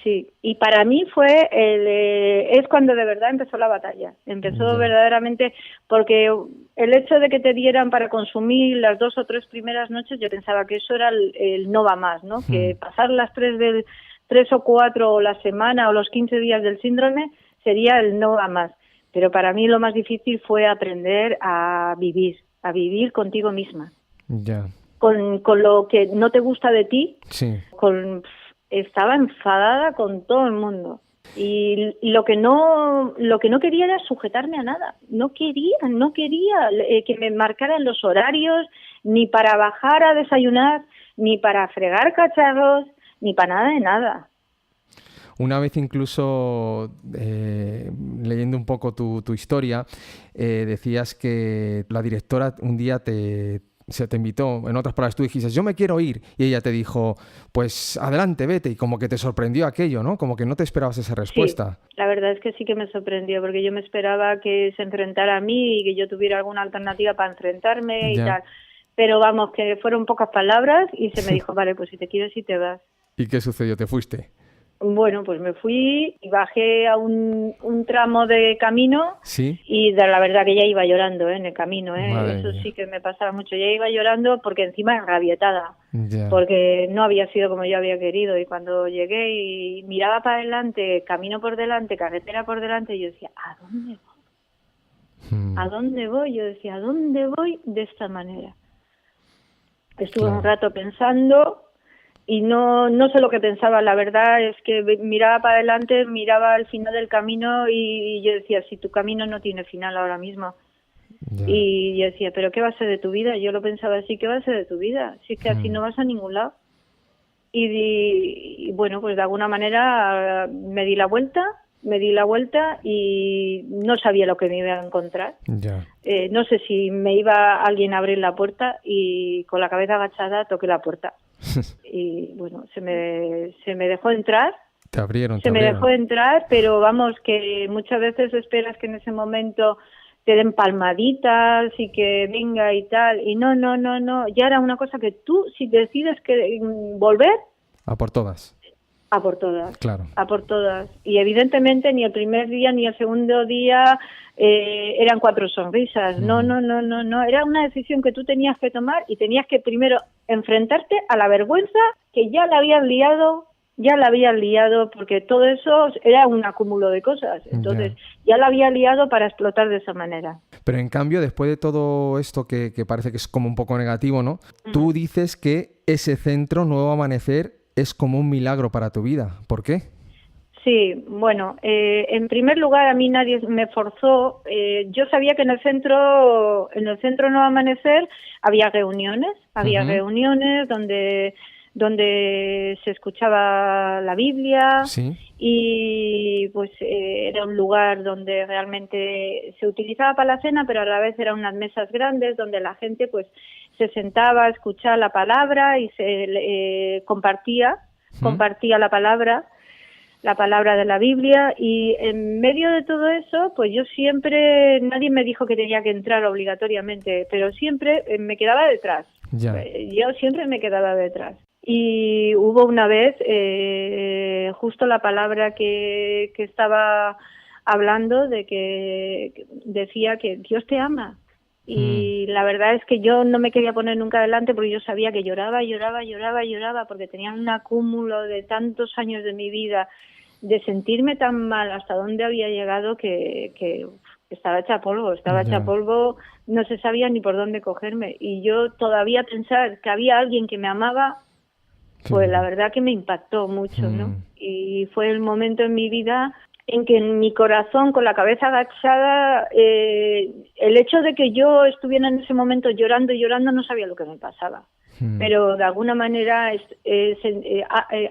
Sí, y para mí es cuando de verdad empezó la batalla. Empezó Ya. verdaderamente, porque el hecho de que te dieran para consumir las 2 o 3 primeras noches, yo pensaba que eso era el no va más, ¿no? Que pasar las 3 o 4 o la semana o los 15 días del síndrome sería el no va más. Pero para mí lo más difícil fue aprender a vivir contigo misma, Ya. con lo que no te gusta de ti, Sí. estaba enfadada con todo el mundo y lo que no quería era sujetarme a nada. No quería que me marcaran los horarios, ni para bajar a desayunar, ni para fregar cacharros, ni para nada de nada. Una vez incluso, leyendo un poco tu historia, decías que la directora un día te invitó, en otras palabras tú dijiste, yo me quiero ir, y ella te dijo, pues adelante, vete, y como que te sorprendió aquello, ¿no? Como que no te esperabas esa respuesta. Sí, la verdad es que sí que me sorprendió, porque yo me esperaba que se enfrentara a mí y que yo tuviera alguna alternativa para enfrentarme y Ya. tal. Pero vamos, que fueron pocas palabras y se me dijo, vale, pues si te quieres y te vas. ¿Y qué sucedió? ¿Te fuiste? Bueno, pues me fui y bajé a un tramo de camino Sí. y de la verdad que ya iba llorando en el camino, Madre eso mía. sí que me pasaba mucho, ya iba llorando porque encima rabietada, Ya. porque no había sido como yo había querido y cuando llegué y miraba para adelante, camino por delante, carretera por delante, yo decía, ¿a dónde voy? Mm. ¿A dónde voy? Yo decía, ¿a dónde voy de esta manera? Estuve Claro. un rato pensando y no sé lo que pensaba. La verdad es que miraba para adelante, miraba al final del camino y yo decía, si tu camino no tiene final ahora mismo. Ya. Y yo decía, ¿pero qué va a ser de tu vida? Yo lo pensaba así, ¿qué va a ser de tu vida? Si es que así no vas a ningún lado. Y bueno, pues de alguna manera me di la vuelta y no sabía lo que me iba a encontrar. Ya. No sé si me iba alguien a abrir la puerta y con la cabeza agachada toqué la puerta. Y bueno, se me dejó entrar. Te abrieron, Se me dejó entrar, pero vamos, que muchas veces esperas que en ese momento te den palmaditas y que venga y tal. Y no. Ya era una cosa que tú, si decides que volver, A por todas. a por todas. Claro. A por todas. Y evidentemente ni el primer día ni el segundo día eran 4 sonrisas. No. Era una decisión que tú tenías que tomar y tenías que primero enfrentarte a la vergüenza que ya la habías liado porque todo eso era un acúmulo de cosas. Entonces, ya la había liado para explotar de esa manera. Pero en cambio, después de todo esto que parece que es como un poco negativo, ¿no? Tú dices que ese centro, Nuevo Amanecer, es como un milagro para tu vida. ¿Por qué? Sí, bueno, en primer lugar a mí nadie me forzó. Yo sabía que en el centro Nuevo Amanecer había reuniones donde se escuchaba la Biblia. Sí. Y pues era un lugar donde realmente se utilizaba para la cena, pero a la vez eran unas mesas grandes donde la gente pues se sentaba a escuchar la palabra y se compartía la palabra de la Biblia. Y en medio de todo eso, pues yo siempre, nadie me dijo que tenía que entrar obligatoriamente, pero siempre me quedaba detrás. Yo siempre me quedaba detrás. Y hubo una vez, justo la palabra que estaba hablando, de que decía que Dios te ama. Y la verdad es que yo no me quería poner nunca delante porque yo sabía que lloraba, porque tenía un acúmulo de tantos años de mi vida, de sentirme tan mal hasta dónde había llegado que estaba hecha polvo, no se sabía ni por dónde cogerme. Y yo todavía pensar que había alguien que me amaba, pues la verdad que me impactó mucho, ¿no? Y fue el momento en mi vida en que en mi corazón, con la cabeza agachada, el hecho de que yo estuviera en ese momento llorando, no sabía lo que me pasaba. Pero de alguna manera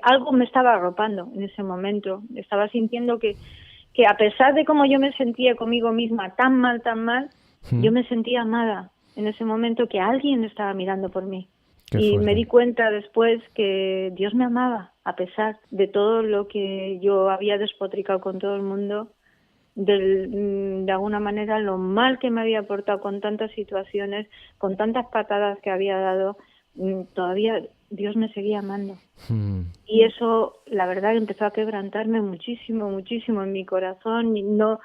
algo me estaba arropando en ese momento. Estaba sintiendo que a pesar de cómo yo me sentía conmigo misma tan mal, yo me sentía amada en ese momento, que alguien estaba mirando por mí. Y me di cuenta después que Dios me amaba, a pesar de todo lo que yo había despotricado con todo el mundo, de alguna manera lo mal que me había portado con tantas situaciones, con tantas patadas que había dado, todavía Dios me seguía amando. Y eso, la verdad, empezó a quebrantarme muchísimo en mi corazón. No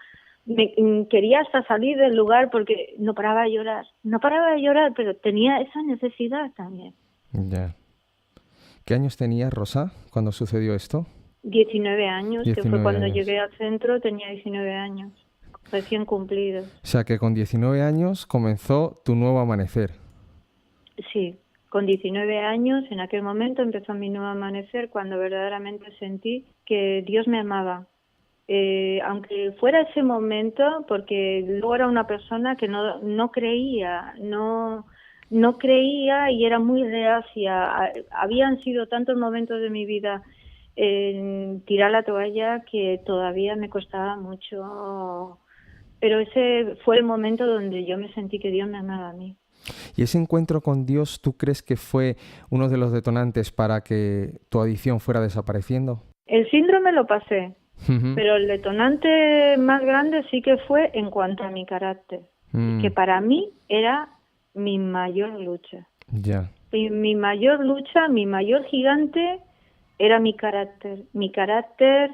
quería hasta salir del lugar porque no paraba de llorar, pero tenía esa necesidad también. Ya. ¿Qué años tenías, Rosa, cuando sucedió esto? 19 años, que fue cuando llegué al centro, tenía 19 años, recién cumplidos. O sea, que con 19 años comenzó tu nuevo amanecer. Sí, con 19 años, en aquel momento empezó mi nuevo amanecer, cuando verdaderamente sentí que Dios me amaba. Aunque fuera ese momento, porque luego era una persona que no creía y era muy reacia. Habían sido tantos momentos de mi vida en tirar la toalla que todavía me costaba mucho, pero ese fue el momento donde yo me sentí que Dios me amaba a mí. ¿Y ese encuentro con Dios, tú crees que fue uno de los detonantes para que tu adicción fuera desapareciendo? El síndrome lo pasé. Pero el detonante más grande sí que fue en cuanto a mi carácter, que para mí era mi mayor lucha. Mi mayor lucha, mi mayor gigante era mi carácter. Mi carácter,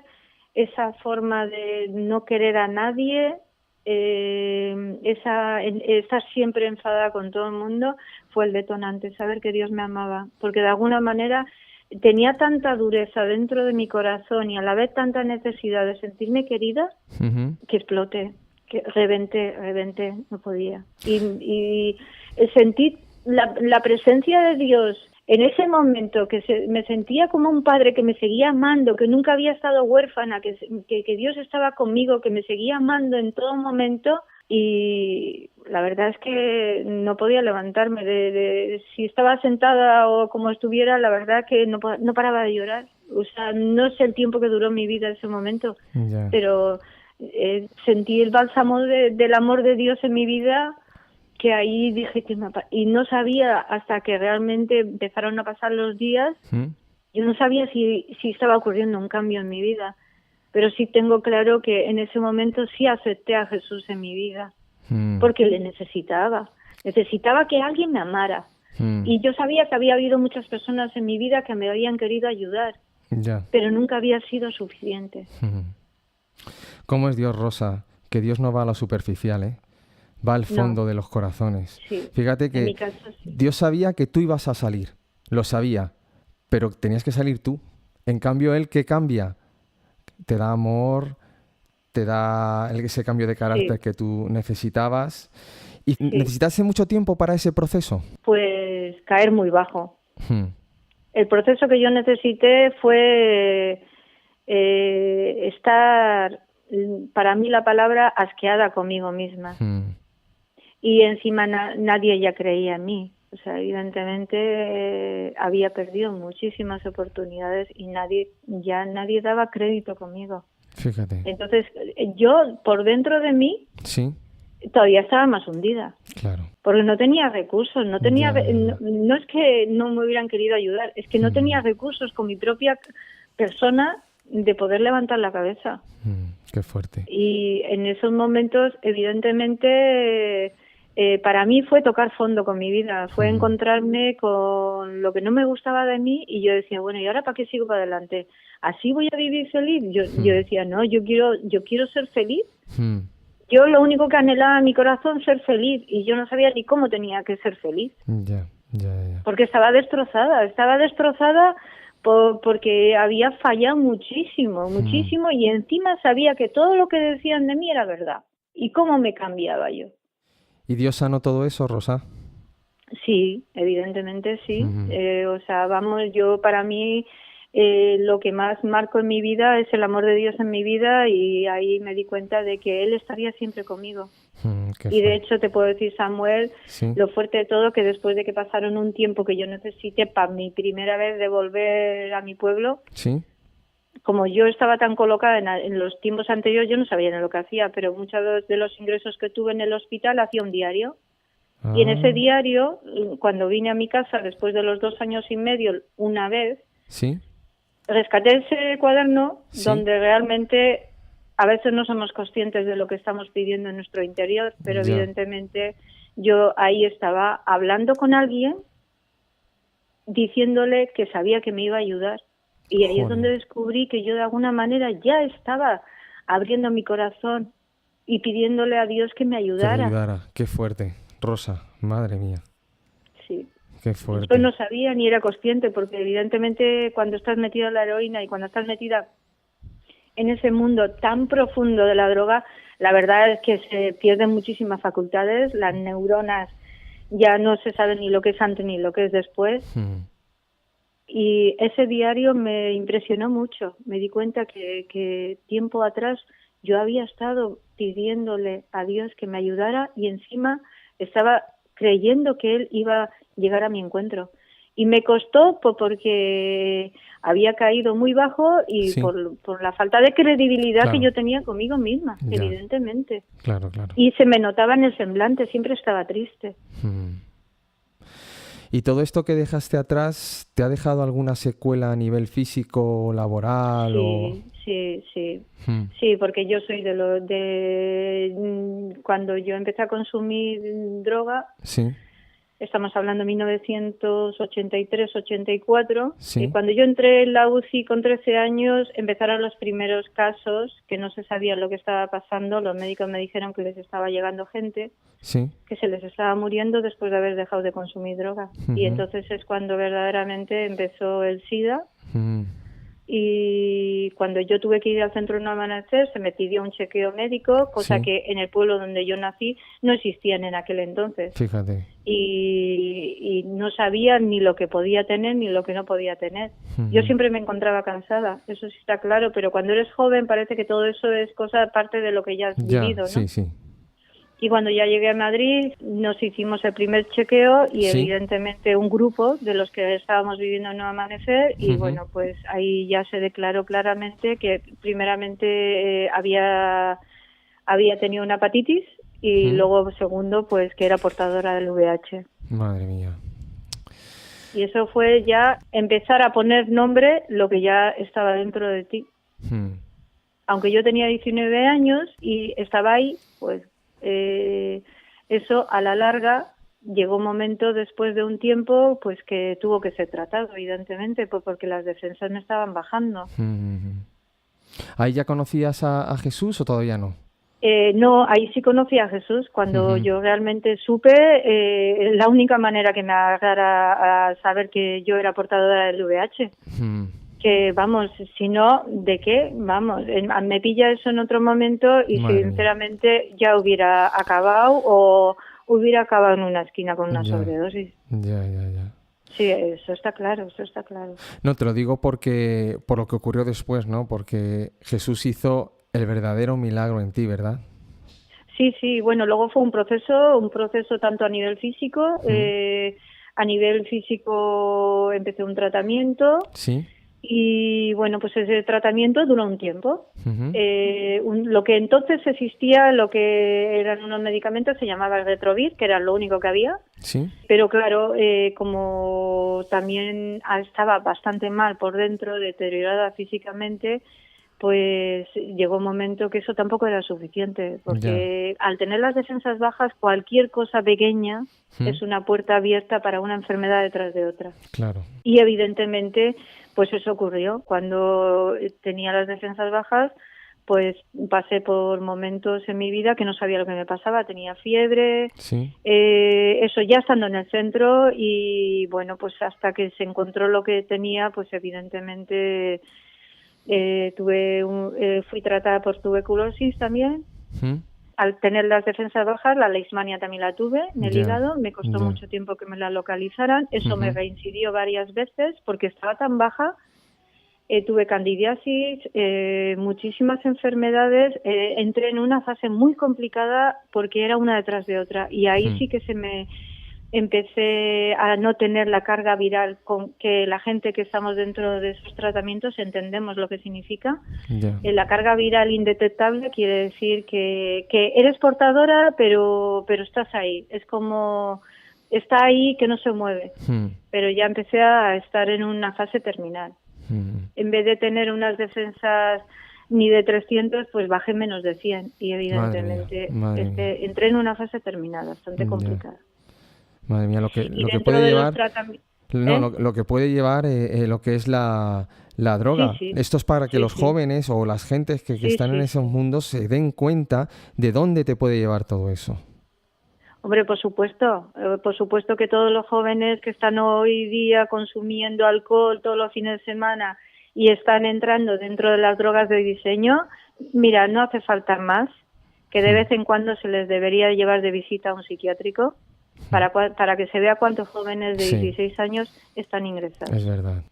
esa forma de no querer a nadie, estar siempre enfadada con todo el mundo, fue el detonante, saber que Dios me amaba, porque de alguna manera tenía tanta dureza dentro de mi corazón y a la vez tanta necesidad de sentirme querida, que exploté, que reventé, no podía. Y sentí la presencia de Dios en ese momento, que me sentía como un padre que me seguía amando, que nunca había estado huérfana, que Dios estaba conmigo, que me seguía amando en todo momento. Y la verdad es que no podía levantarme si estaba sentada o como estuviera, la verdad que no paraba de llorar. O sea, no sé el tiempo que duró mi vida en ese momento, pero sentí el bálsamo del amor de Dios en mi vida, que ahí dije y no sabía, hasta que realmente empezaron a pasar los días, yo no sabía si estaba ocurriendo un cambio en mi vida. Pero sí tengo claro que en ese momento sí acepté a Jesús en mi vida, porque le necesitaba que alguien me amara. Y yo sabía que había habido muchas personas en mi vida que me habían querido ayudar, Ya. pero nunca había sido suficiente. ¿Cómo es Dios, Rosa? Que Dios no va a lo superficial, ¿eh? Va al fondo de los corazones. Sí, Fíjate en que mi caso sí. Dios sabía que tú ibas a salir, lo sabía, pero tenías que salir tú. En cambio, Él, ¿qué cambia? Te da amor, te da ese cambio de carácter que tú necesitabas. ¿Y necesitaste mucho tiempo para ese proceso? Pues caer muy bajo. El proceso que yo necesité fue estar, para mí la palabra, asqueada conmigo misma. Y encima nadie ya creía en mí. O sea, evidentemente había perdido muchísimas oportunidades y nadie daba crédito conmigo. Fíjate. Entonces, yo por dentro de mí todavía estaba más hundida. Claro. Porque no tenía recursos, no es que no me hubieran querido ayudar, es que no tenía recursos con mi propia persona de poder levantar la cabeza. Qué fuerte. Y en esos momentos, evidentemente, para mí fue tocar fondo con mi vida, fue encontrarme con lo que no me gustaba de mí y yo decía, bueno, ¿y ahora para qué sigo para adelante? ¿Así voy a vivir feliz? Yo decía, no, yo quiero ser feliz. Yo lo único que anhelaba en mi corazón ser feliz y yo no sabía ni cómo tenía que ser feliz. Ya. Porque estaba destrozada porque había fallado muchísimo y encima sabía que todo lo que decían de mí era verdad. ¿Y cómo me cambiaba yo? ¿Y Dios sanó todo eso, Rosa? Sí, evidentemente sí. O sea, yo para mí lo que más marco en mi vida es el amor de Dios en mi vida y ahí me di cuenta de que Él estaría siempre conmigo. Y de hecho te puedo decir, Samuel, lo fuerte de todo, que después de que pasaron un tiempo que yo necesité para mi primera vez de volver a mi pueblo, como yo estaba tan colocada en los tiempos anteriores, yo no sabía ni lo que hacía, pero muchos de los ingresos que tuve en el hospital hacía un diario. Y en ese diario, cuando vine a mi casa después de los 2 años y medio, una vez, rescaté ese cuaderno donde realmente a veces no somos conscientes de lo que estamos pidiendo en nuestro interior, pero evidentemente yo ahí estaba hablando con alguien, diciéndole que sabía que me iba a ayudar. Y ahí es donde descubrí que yo de alguna manera ya estaba abriendo mi corazón y pidiéndole a Dios que me ayudara. Qué fuerte, Rosa, madre mía. Sí. Qué fuerte. Yo no sabía ni era consciente, porque evidentemente cuando estás metida en la heroína y cuando estás metida en ese mundo tan profundo de la droga, la verdad es que se pierden muchísimas facultades, las neuronas ya no se sabe ni lo que es antes ni lo que es después. Y ese diario me impresionó mucho. Me di cuenta que tiempo atrás yo había estado pidiéndole a Dios que me ayudara y encima estaba creyendo que Él iba a llegar a mi encuentro. Y me costó porque había caído muy bajo y por la falta de credibilidad que yo tenía conmigo misma, evidentemente. Claro. Y se me notaba en el semblante, siempre estaba triste. ¿Y todo esto que dejaste atrás te ha dejado alguna secuela a nivel físico, laboral? Sí. Sí, porque yo soy cuando yo empecé a consumir droga, estamos hablando de 1983-84, y cuando yo entré en la UCI con 13 años empezaron los primeros casos que no se sabía lo que estaba pasando. Los médicos me dijeron que les estaba llegando gente que se les estaba muriendo después de haber dejado de consumir droga. Y entonces es cuando verdaderamente empezó el SIDA. Y cuando yo tuve que ir al centro de un amanecer se me pidió un chequeo médico, cosa que en el pueblo donde yo nací no existían en aquel entonces. Fíjate. Y no sabía ni lo que podía tener ni lo que no podía tener. Yo siempre me encontraba cansada, eso sí está claro, pero cuando eres joven parece que todo eso es cosa parte de lo que ya has vivido, ¿no? Sí. Y cuando ya llegué a Madrid nos hicimos el primer chequeo y evidentemente un grupo de los que estábamos viviendo en Nuevo Amanecer y bueno, pues ahí ya se declaró claramente que primeramente había tenido una hepatitis y luego segundo pues que era portadora del VIH. Madre mía. Y eso fue ya empezar a poner nombre lo que ya estaba dentro de ti. Aunque yo tenía 19 años y estaba ahí, pues eso a la larga llegó un momento después de un tiempo pues que tuvo que ser tratado, evidentemente, pues porque las defensas me estaban bajando. ¿Ahí ya conocías a Jesús o todavía no? No, ahí sí conocí a Jesús. Cuando yo realmente supe, la única manera que me agarrara a saber que yo era portadora del VIH. Que vamos, si no, ¿de qué? Vamos, me pilla eso en otro momento y sinceramente ya hubiera acabado o hubiera acabado en una esquina con una sobredosis. Ya. Sí, eso está claro, eso está claro. No, te lo digo por lo que ocurrió después, ¿no? Porque Jesús hizo el verdadero milagro en ti, ¿verdad? Sí, bueno, luego fue un proceso tanto a nivel físico, a nivel físico empecé un tratamiento. Sí. Y bueno, pues ese tratamiento duró un tiempo. Lo que entonces existía, lo que eran unos medicamentos, se llamaba el Retrovir, que era lo único que había. Sí. Pero claro, como también estaba bastante mal por dentro, deteriorada físicamente, pues llegó un momento que eso tampoco era suficiente, porque al tener las defensas bajas, cualquier cosa pequeña es una puerta abierta para una enfermedad detrás de otra. Claro. Y evidentemente, pues eso ocurrió. Cuando tenía las defensas bajas, pues pasé por momentos en mi vida que no sabía lo que me pasaba, tenía fiebre, eso ya estando en el centro, y bueno, pues hasta que se encontró lo que tenía, pues evidentemente fui tratada por tuberculosis también. Al tener las defensas bajas, la leishmania también la tuve en el hígado, me costó mucho tiempo que me la localizaran, eso me reincidió varias veces porque estaba tan baja. Tuve candidiasis, muchísimas enfermedades, entré en una fase muy complicada porque era una detrás de otra, y ahí sí que empecé a no tener la carga viral con que la gente que estamos dentro de esos tratamientos entendemos lo que significa. La carga viral indetectable quiere decir que eres portadora, pero estás ahí. Es como está ahí, que no se mueve. Pero ya empecé a estar en una fase terminal. En vez de tener unas defensas ni de 300, pues bajé menos de 100 y evidentemente entré en una fase terminal bastante complicada. Madre mía, lo que puede llevar lo que puede llevar lo que es la droga. Esto es para que los jóvenes o las gentes que están en esos mundos se den cuenta de dónde te puede llevar todo eso. Hombre, por supuesto que todos los jóvenes que están hoy día consumiendo alcohol todos los fines de semana y están entrando dentro de las drogas de diseño, mira, no hace falta más, que de vez en cuando se les debería llevar de visita a un psiquiátrico para que se vea cuántos jóvenes de 16 años están ingresados. Es verdad,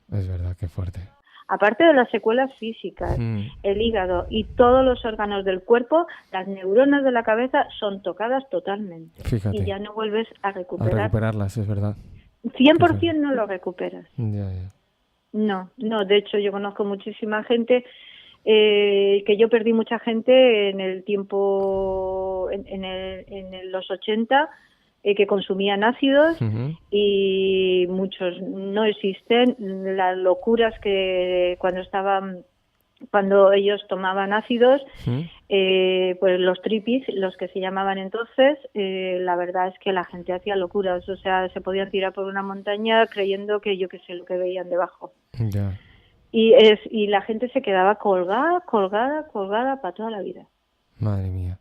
qué fuerte. Aparte de las secuelas físicas, el hígado y todos los órganos del cuerpo, las neuronas de la cabeza son tocadas totalmente. Fíjate. Y ya no vuelves a recuperarlas, es verdad. 100% no lo recuperas. Ya. No, de hecho yo conozco muchísima gente, que yo perdí mucha gente en el tiempo, en los 80, que consumían ácidos, y muchos no existen. Las locuras que cuando ellos tomaban ácidos, pues los tripis, los que se llamaban entonces, la verdad es que la gente hacía locuras, o sea, se podían tirar por una montaña creyendo que yo qué sé lo que veían debajo. Ya. Y la gente se quedaba colgada para toda la vida. Madre mía.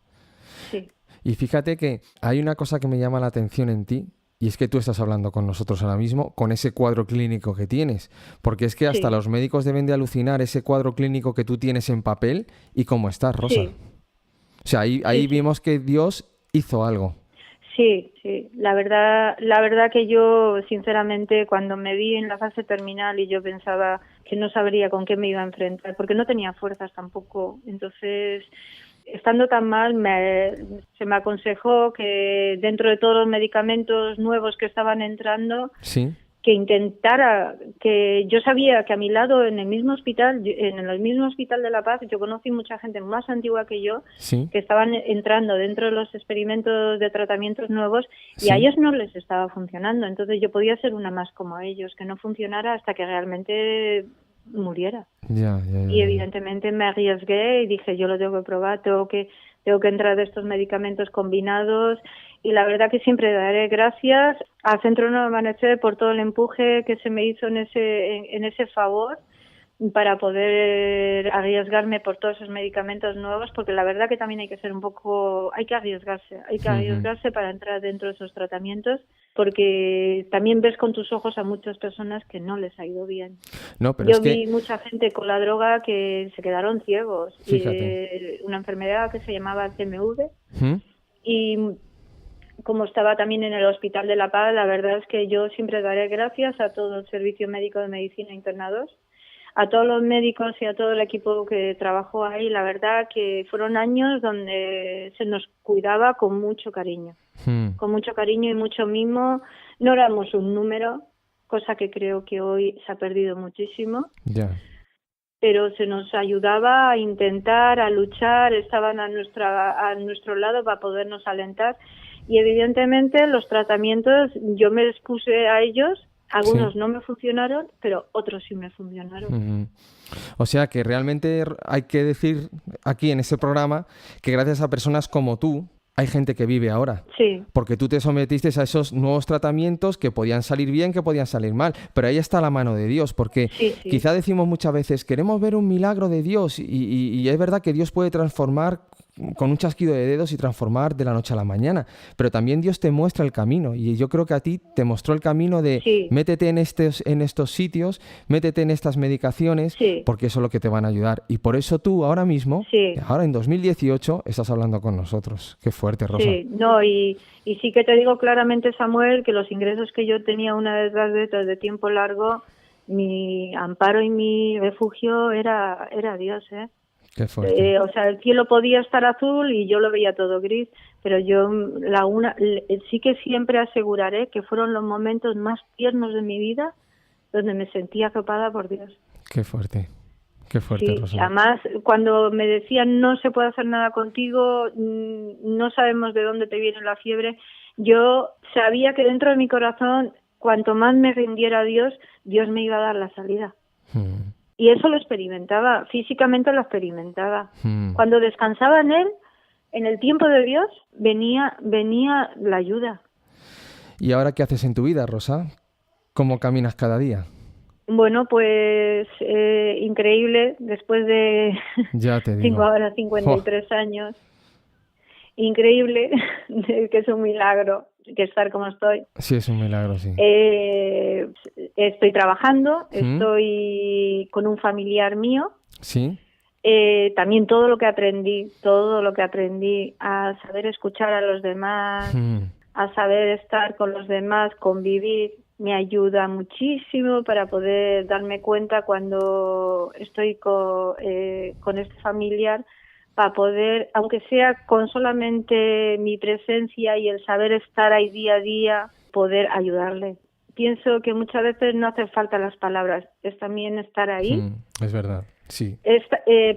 Sí. Y fíjate que hay una cosa que me llama la atención en ti, y es que tú estás hablando con nosotros ahora mismo con ese cuadro clínico que tienes, porque es que hasta los médicos deben de alucinar ese cuadro clínico que tú tienes en papel y cómo estás, Rosa. O sea, ahí vimos que Dios hizo algo. Sí. La verdad que yo, sinceramente, cuando me vi en la fase terminal y yo pensaba que no sabría con qué me iba a enfrentar, porque no tenía fuerzas tampoco, entonces, estando tan mal, se me aconsejó que dentro de todos los medicamentos nuevos que estaban entrando, que intentara, que yo sabía que a mi lado en el mismo hospital de La Paz, yo conocí mucha gente más antigua que yo, que estaban entrando dentro de los experimentos de tratamientos nuevos, y a ellos no les estaba funcionando. Entonces yo podía ser una más como ellos, que no funcionara hasta que realmente muriera. Ya. Y evidentemente me arriesgué y dije, yo lo tengo que probar, tengo que entrar de estos medicamentos combinados, y la verdad que siempre daré gracias al Centro Nuevo Amanecer por todo el empuje que se me hizo en ese favor para poder arriesgarme por todos esos medicamentos nuevos, porque la verdad que también hay que arriesgarse para entrar dentro de esos tratamientos, porque también ves con tus ojos a muchas personas que no les ha ido bien. No, pero Yo vi mucha gente con la droga que se quedaron ciegos, una enfermedad que se llamaba CMV, y como estaba también en el Hospital de La Paz, la verdad es que yo siempre daré gracias a todo el Servicio Médico de Medicina Internados, a todos los médicos y a todo el equipo que trabajó ahí. La verdad que fueron años donde se nos cuidaba con mucho cariño y mucho mimo. No éramos un número, cosa que creo que hoy se ha perdido muchísimo. Ya. Pero se nos ayudaba a intentar, a luchar, estaban a nuestro lado para podernos alentar. Y evidentemente los tratamientos, yo me expuse a ellos. Algunos no me funcionaron, pero otros sí me funcionaron. O sea que realmente hay que decir aquí en ese programa que gracias a personas como tú hay gente que vive ahora. Sí. Porque tú te sometiste a esos nuevos tratamientos que podían salir bien, que podían salir mal. Pero ahí está la mano de Dios, porque quizá decimos muchas veces, queremos ver un milagro de Dios, y es verdad que Dios puede transformar con un chasquido de dedos y transformar de la noche a la mañana, pero también Dios te muestra el camino, y yo creo que a ti te mostró el camino de métete en estos sitios, métete en estas medicaciones, porque eso es lo que te van a ayudar, y por eso tú ahora mismo, ahora en 2018, estás hablando con nosotros. Qué fuerte, Rosa. Sí, no, y sí que te digo claramente, Samuel, que los ingresos que yo tenía una detrás de otras de tiempo largo, mi amparo y mi refugio era Dios, Qué fuerte. O sea, el cielo podía estar azul y yo lo veía todo gris, pero yo sí que siempre aseguraré que fueron los momentos más tiernos de mi vida donde me sentía arropada por Dios. Qué fuerte, Rosa. Además, cuando me decían no se puede hacer nada contigo, no sabemos de dónde te viene la fiebre, yo sabía que dentro de mi corazón, cuanto más me rindiera a Dios, Dios me iba a dar la salida. Y eso lo experimentaba, físicamente lo experimentaba. Cuando descansaba en Él, en el tiempo de Dios, venía la ayuda. ¿Y ahora qué haces en tu vida, Rosa? ¿Cómo caminas cada día? Bueno, pues increíble, después de ya te digo. 53 años. Increíble, que es un milagro que estar como estoy. Sí, es un milagro, sí. Estoy trabajando, estoy con un familiar mío. Sí. También todo lo que aprendí a saber escuchar a los demás, a saber estar con los demás, convivir, me ayuda muchísimo para poder darme cuenta cuando estoy con este familiar, para poder, aunque sea con solamente mi presencia y el saber estar ahí día a día, poder ayudarle. Pienso que muchas veces no hace falta las palabras, es también estar ahí. Es verdad, sí.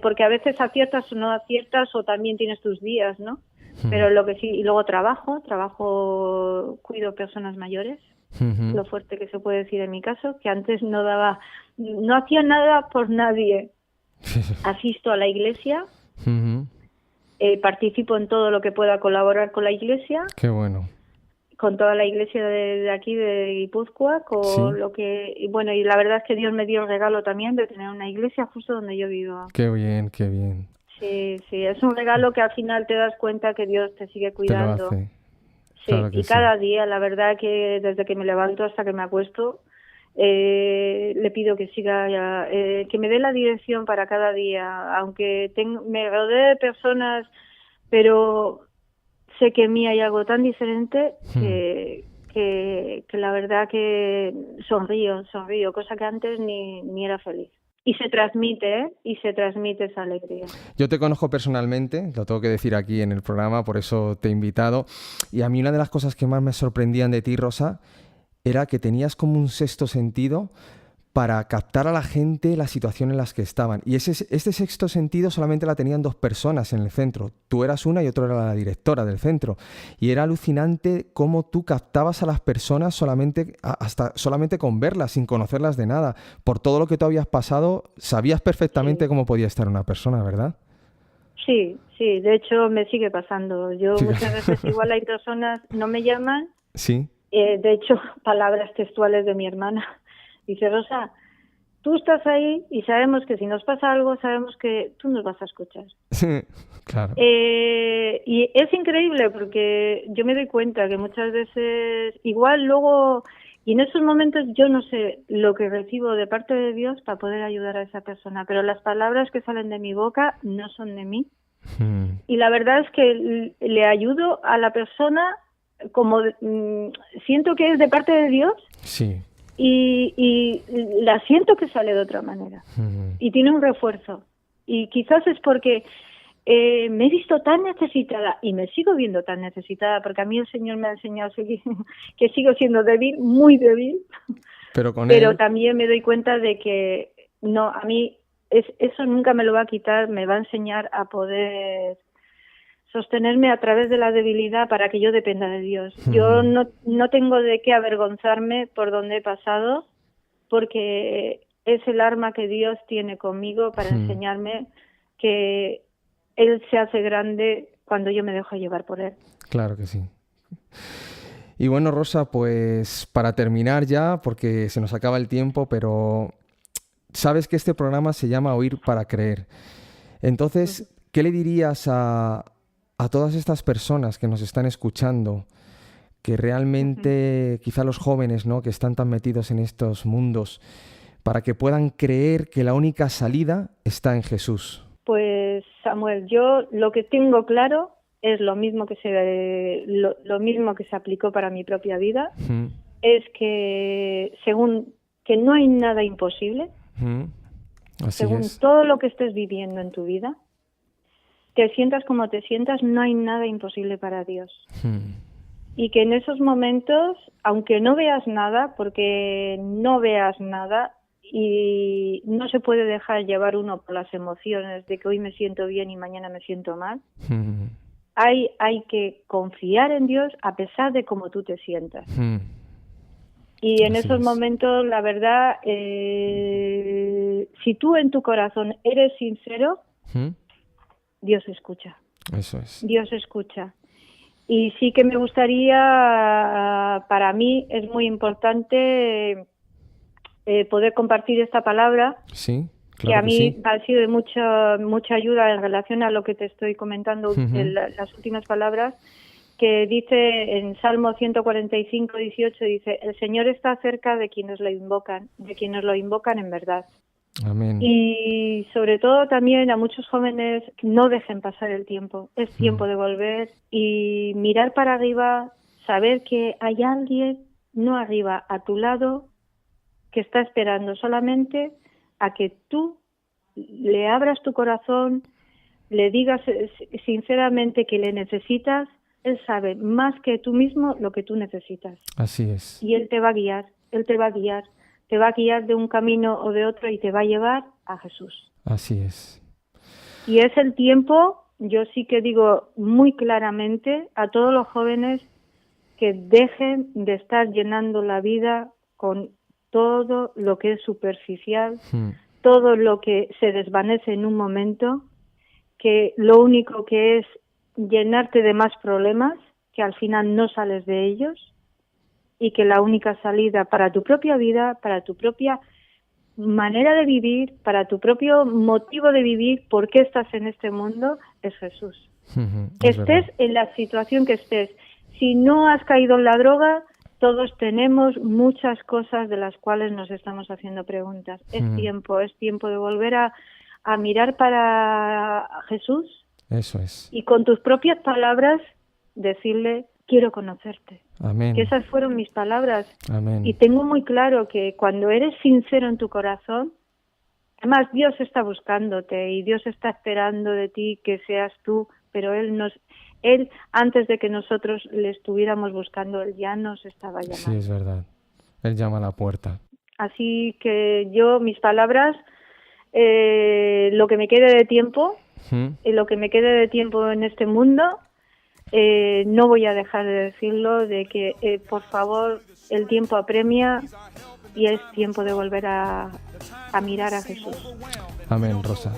Porque a veces aciertas o no aciertas, o también tienes tus días, ¿no? Pero lo que sí, y luego trabajo, cuido personas mayores, lo fuerte que se puede decir en mi caso, que antes no hacía nada por nadie. Asisto a la iglesia, participo en todo lo que pueda colaborar con la iglesia. Qué bueno. Con toda la iglesia de aquí de Guipúzcoa, lo que, y bueno, y la verdad es que Dios me dio el regalo también de tener una iglesia justo donde yo vivo. Qué bien, qué bien. Sí, es un regalo que al final te das cuenta que Dios te sigue cuidando. Te lo hace. Sí, Claro que y cada día, la verdad que desde que me levanto hasta que me acuesto, le pido que siga, que me dé la dirección para cada día, aunque me rodee de personas, pero sé que en mí hay algo tan diferente que la verdad que sonrío, cosa que antes ni era feliz. Y se transmite esa alegría. Yo te conozco personalmente, lo tengo que decir aquí en el programa, por eso te he invitado. Y a mí una de las cosas que más me sorprendían de ti, Rosa, era que tenías como un sexto sentido para captar a la gente la situación en las que estaban. Y este sexto sentido solamente la tenían 2 personas en el centro. Tú eras una y otro era la directora del centro. Y era alucinante cómo tú captabas a las personas solamente con verlas, sin conocerlas de nada. Por todo lo que tú habías pasado, sabías perfectamente cómo podía estar una persona, ¿verdad? Sí, de hecho me sigue pasando. Yo muchas veces igual hay personas, no me llaman. Sí. De hecho, palabras textuales de mi hermana. Dice, Rosa, tú estás ahí y sabemos que si nos pasa algo, sabemos que tú nos vas a escuchar. Claro. Y es increíble porque yo me doy cuenta que muchas veces, igual luego, y en esos momentos yo no sé lo que recibo de parte de Dios para poder ayudar a esa persona, pero las palabras que salen de mi boca no son de mí. Y la verdad es que le ayudo a la persona como siento que es de parte de Dios. Sí. Y la siento que sale de otra manera y tiene un refuerzo, y quizás es porque me he visto tan necesitada y me sigo viendo tan necesitada, porque a mí el Señor me ha enseñado que sigo siendo débil, muy débil, pero también me doy cuenta de que no, a mí eso nunca me lo va a quitar, me va a enseñar a poder sostenerme a través de la debilidad para que yo dependa de Dios. Yo no tengo de qué avergonzarme por donde he pasado, porque es el arma que Dios tiene conmigo para enseñarme que Él se hace grande cuando yo me dejo llevar por Él. Claro que sí. Y bueno, Rosa, pues para terminar ya, porque se nos acaba el tiempo, pero sabes que este programa se llama Oír para Creer. Entonces, ¿qué le dirías a todas estas personas que nos están escuchando, que realmente, quizá los jóvenes, ¿no?, que están tan metidos en estos mundos, para que puedan creer que la única salida está en Jesús? Pues, Samuel, yo lo que tengo claro es lo mismo que se aplicó para mi propia vida, es que según que no hay nada imposible, según todo lo que estés viviendo en tu vida, te sientas como te sientas, no hay nada imposible para Dios. Y que en esos momentos, aunque no veas nada, porque no veas nada, y no se puede dejar llevar uno por las emociones de que hoy me siento bien y mañana me siento mal, hay que confiar en Dios a pesar de cómo tú te sientas. Y en esos momentos, la verdad, si tú en tu corazón eres sincero, Dios escucha. Eso es. Dios escucha. Y sí que me gustaría, para mí es muy importante poder compartir esta palabra. Sí, claro que a mí sí. Ha sido de mucha ayuda en relación a lo que te estoy comentando, las últimas palabras, que dice en Salmo 145, 18, dice, el Señor está cerca de quienes lo invocan en verdad. Amén. Y sobre todo también a muchos jóvenes, no dejen pasar el tiempo. Es tiempo de volver y mirar para arriba, saber que hay alguien, no arriba, a tu lado, que está esperando solamente a que tú le abras tu corazón, le digas sinceramente que le necesitas. Él sabe más que tú mismo lo que tú necesitas. Así es. Y Él te va a guiar, te va a guiar de un camino o de otro y te va a llevar a Jesús. Así es. Y es el tiempo, yo sí que digo muy claramente a todos los jóvenes que dejen de estar llenando la vida con todo lo que es superficial, todo lo que se desvanece en un momento, que lo único que es llenarte de más problemas, que al final no sales de ellos, y que la única salida para tu propia vida, para tu propia manera de vivir, para tu propio motivo de vivir, por qué estás en este mundo, es Jesús. Estés en la situación que estés. Si no has caído en la droga, todos tenemos muchas cosas de las cuales nos estamos haciendo preguntas. Es tiempo de volver a mirar para Jesús. Eso es. Y con tus propias palabras decirle, quiero conocerte. Amén. Que esas fueron mis palabras. Amén. Y tengo muy claro que cuando eres sincero en tu corazón, además Dios está buscándote y Dios está esperando de ti que seas tú, pero Él antes de que nosotros le estuviéramos buscando, Él ya nos estaba llamando. Sí, es verdad. Él llama a la puerta. Así que yo, mis palabras, lo que me quede de tiempo, lo que me quede de tiempo en este mundo, no voy a dejar de decirlo, de que por favor el tiempo apremia y es tiempo de volver a mirar a Jesús. Amén, Rosa.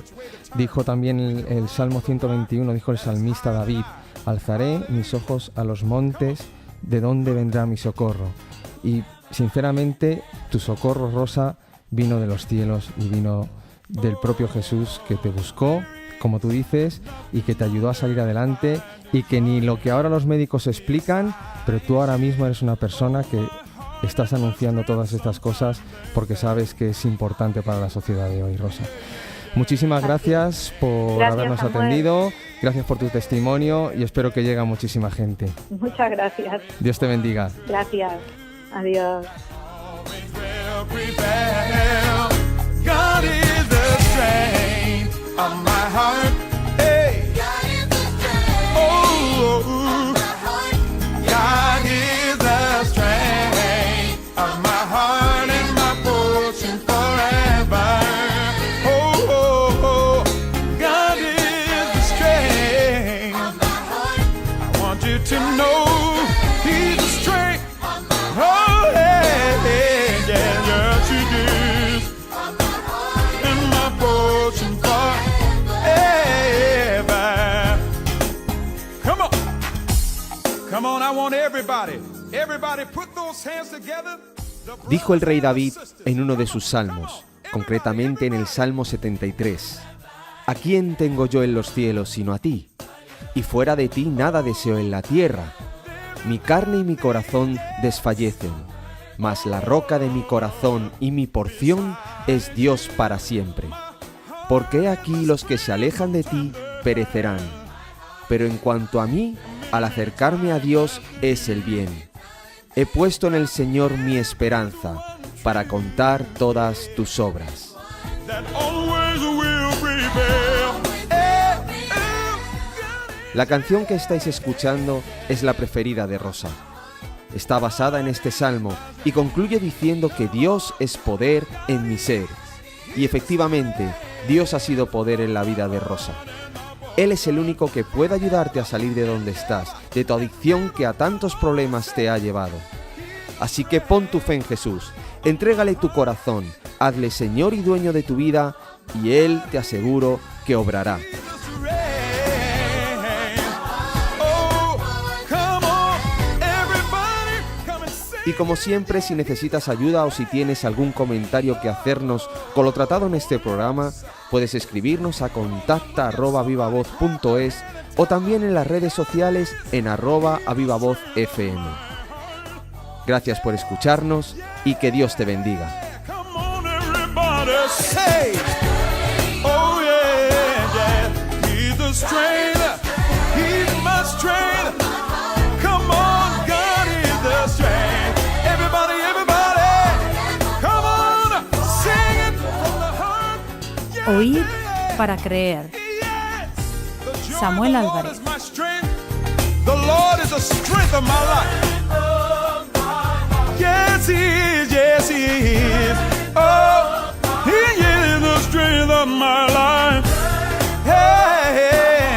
Dijo también el Salmo 121, dijo el salmista David: alzaré mis ojos a los montes, ¿de dónde vendrá mi socorro? Y sinceramente tu socorro, Rosa, vino de los cielos y vino del propio Jesús, que te buscó, como tú dices, y que te ayudó a salir adelante, y que ni lo que ahora los médicos explican, pero tú ahora mismo eres una persona que estás anunciando todas estas cosas porque sabes que es importante para la sociedad de hoy, Rosa. Muchísimas gracias por habernos atendido, gracias por tu testimonio y espero que llegue a muchísima gente. Muchas gracias. Dios te bendiga. Gracias. Adiós. God is the strength of my heart. Hey. Oh, God is the strength of my heart and my portion forever. Oh, God is the strength of my heart. I want you to know He's the strength. Oh, yeah, yeah, yes, He is. And my portion forever. Come on, I want everybody put those hands together. Dijo el rey David en uno de sus salmos, concretamente en el Salmo 73: ¿A quién tengo yo en los cielos sino a ti? Y fuera de ti nada deseo en la tierra. Mi carne y mi corazón desfallecen, mas la roca de mi corazón y mi porción es Dios para siempre. Porque he aquí los que se alejan de ti perecerán. Pero en cuanto a mí, al acercarme a Dios es el bien. He puesto en el Señor mi esperanza, para contar todas tus obras. La canción que estáis escuchando es la preferida de Rosa. Está basada en este salmo y concluye diciendo que Dios es poder en mi ser. Y efectivamente, Dios ha sido poder en la vida de Rosa. Él es el único que puede ayudarte a salir de donde estás, de tu adicción que a tantos problemas te ha llevado. Así que pon tu fe en Jesús, entrégale tu corazón, hazle Señor y dueño de tu vida y Él, te aseguro, que obrará. Y como siempre, si necesitas ayuda o si tienes algún comentario que hacernos con lo tratado en este programa, puedes escribirnos a contacta@avivavoz.es o también en las redes sociales en @avivavozfm. Gracias por escucharnos y que Dios te bendiga. Oír para creer. Samuel Álvarez. The Lord is the strength of my life. Yes, He is. Yes, He is. Oh, He is the strength of my life. Hey,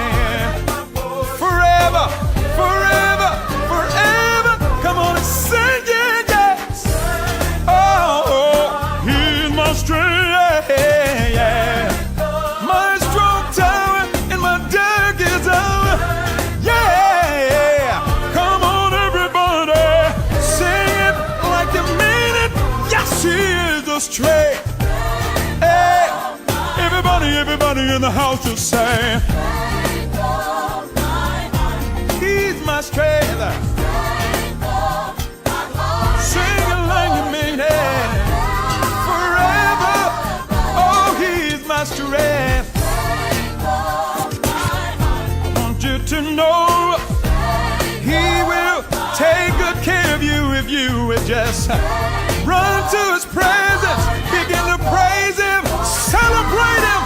forever, forever, forever. Come on and sing it, yes. Oh, He's my strength. Yeah, yeah. My strong tower in my darkest hour. Yeah, come on everybody, sing it like you mean it. Yes, He is the strength. Hey, everybody in the house just say, He's my strength. Sing it like you mean it. Forever, oh, He's my strength. I want you to know He will take good care of you if you will just run to His presence, begin to praise Him, celebrate Him.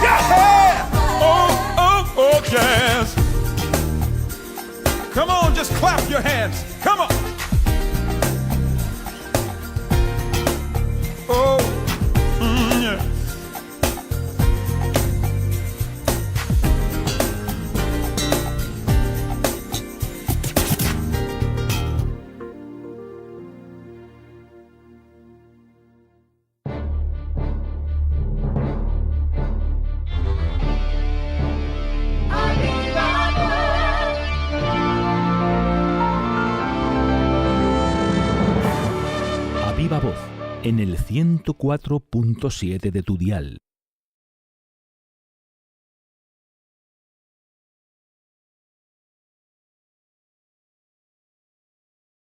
Yeah! Oh, yes. Come on, just clap your hands. Come on. viva voz en el 104.7 de tu dial.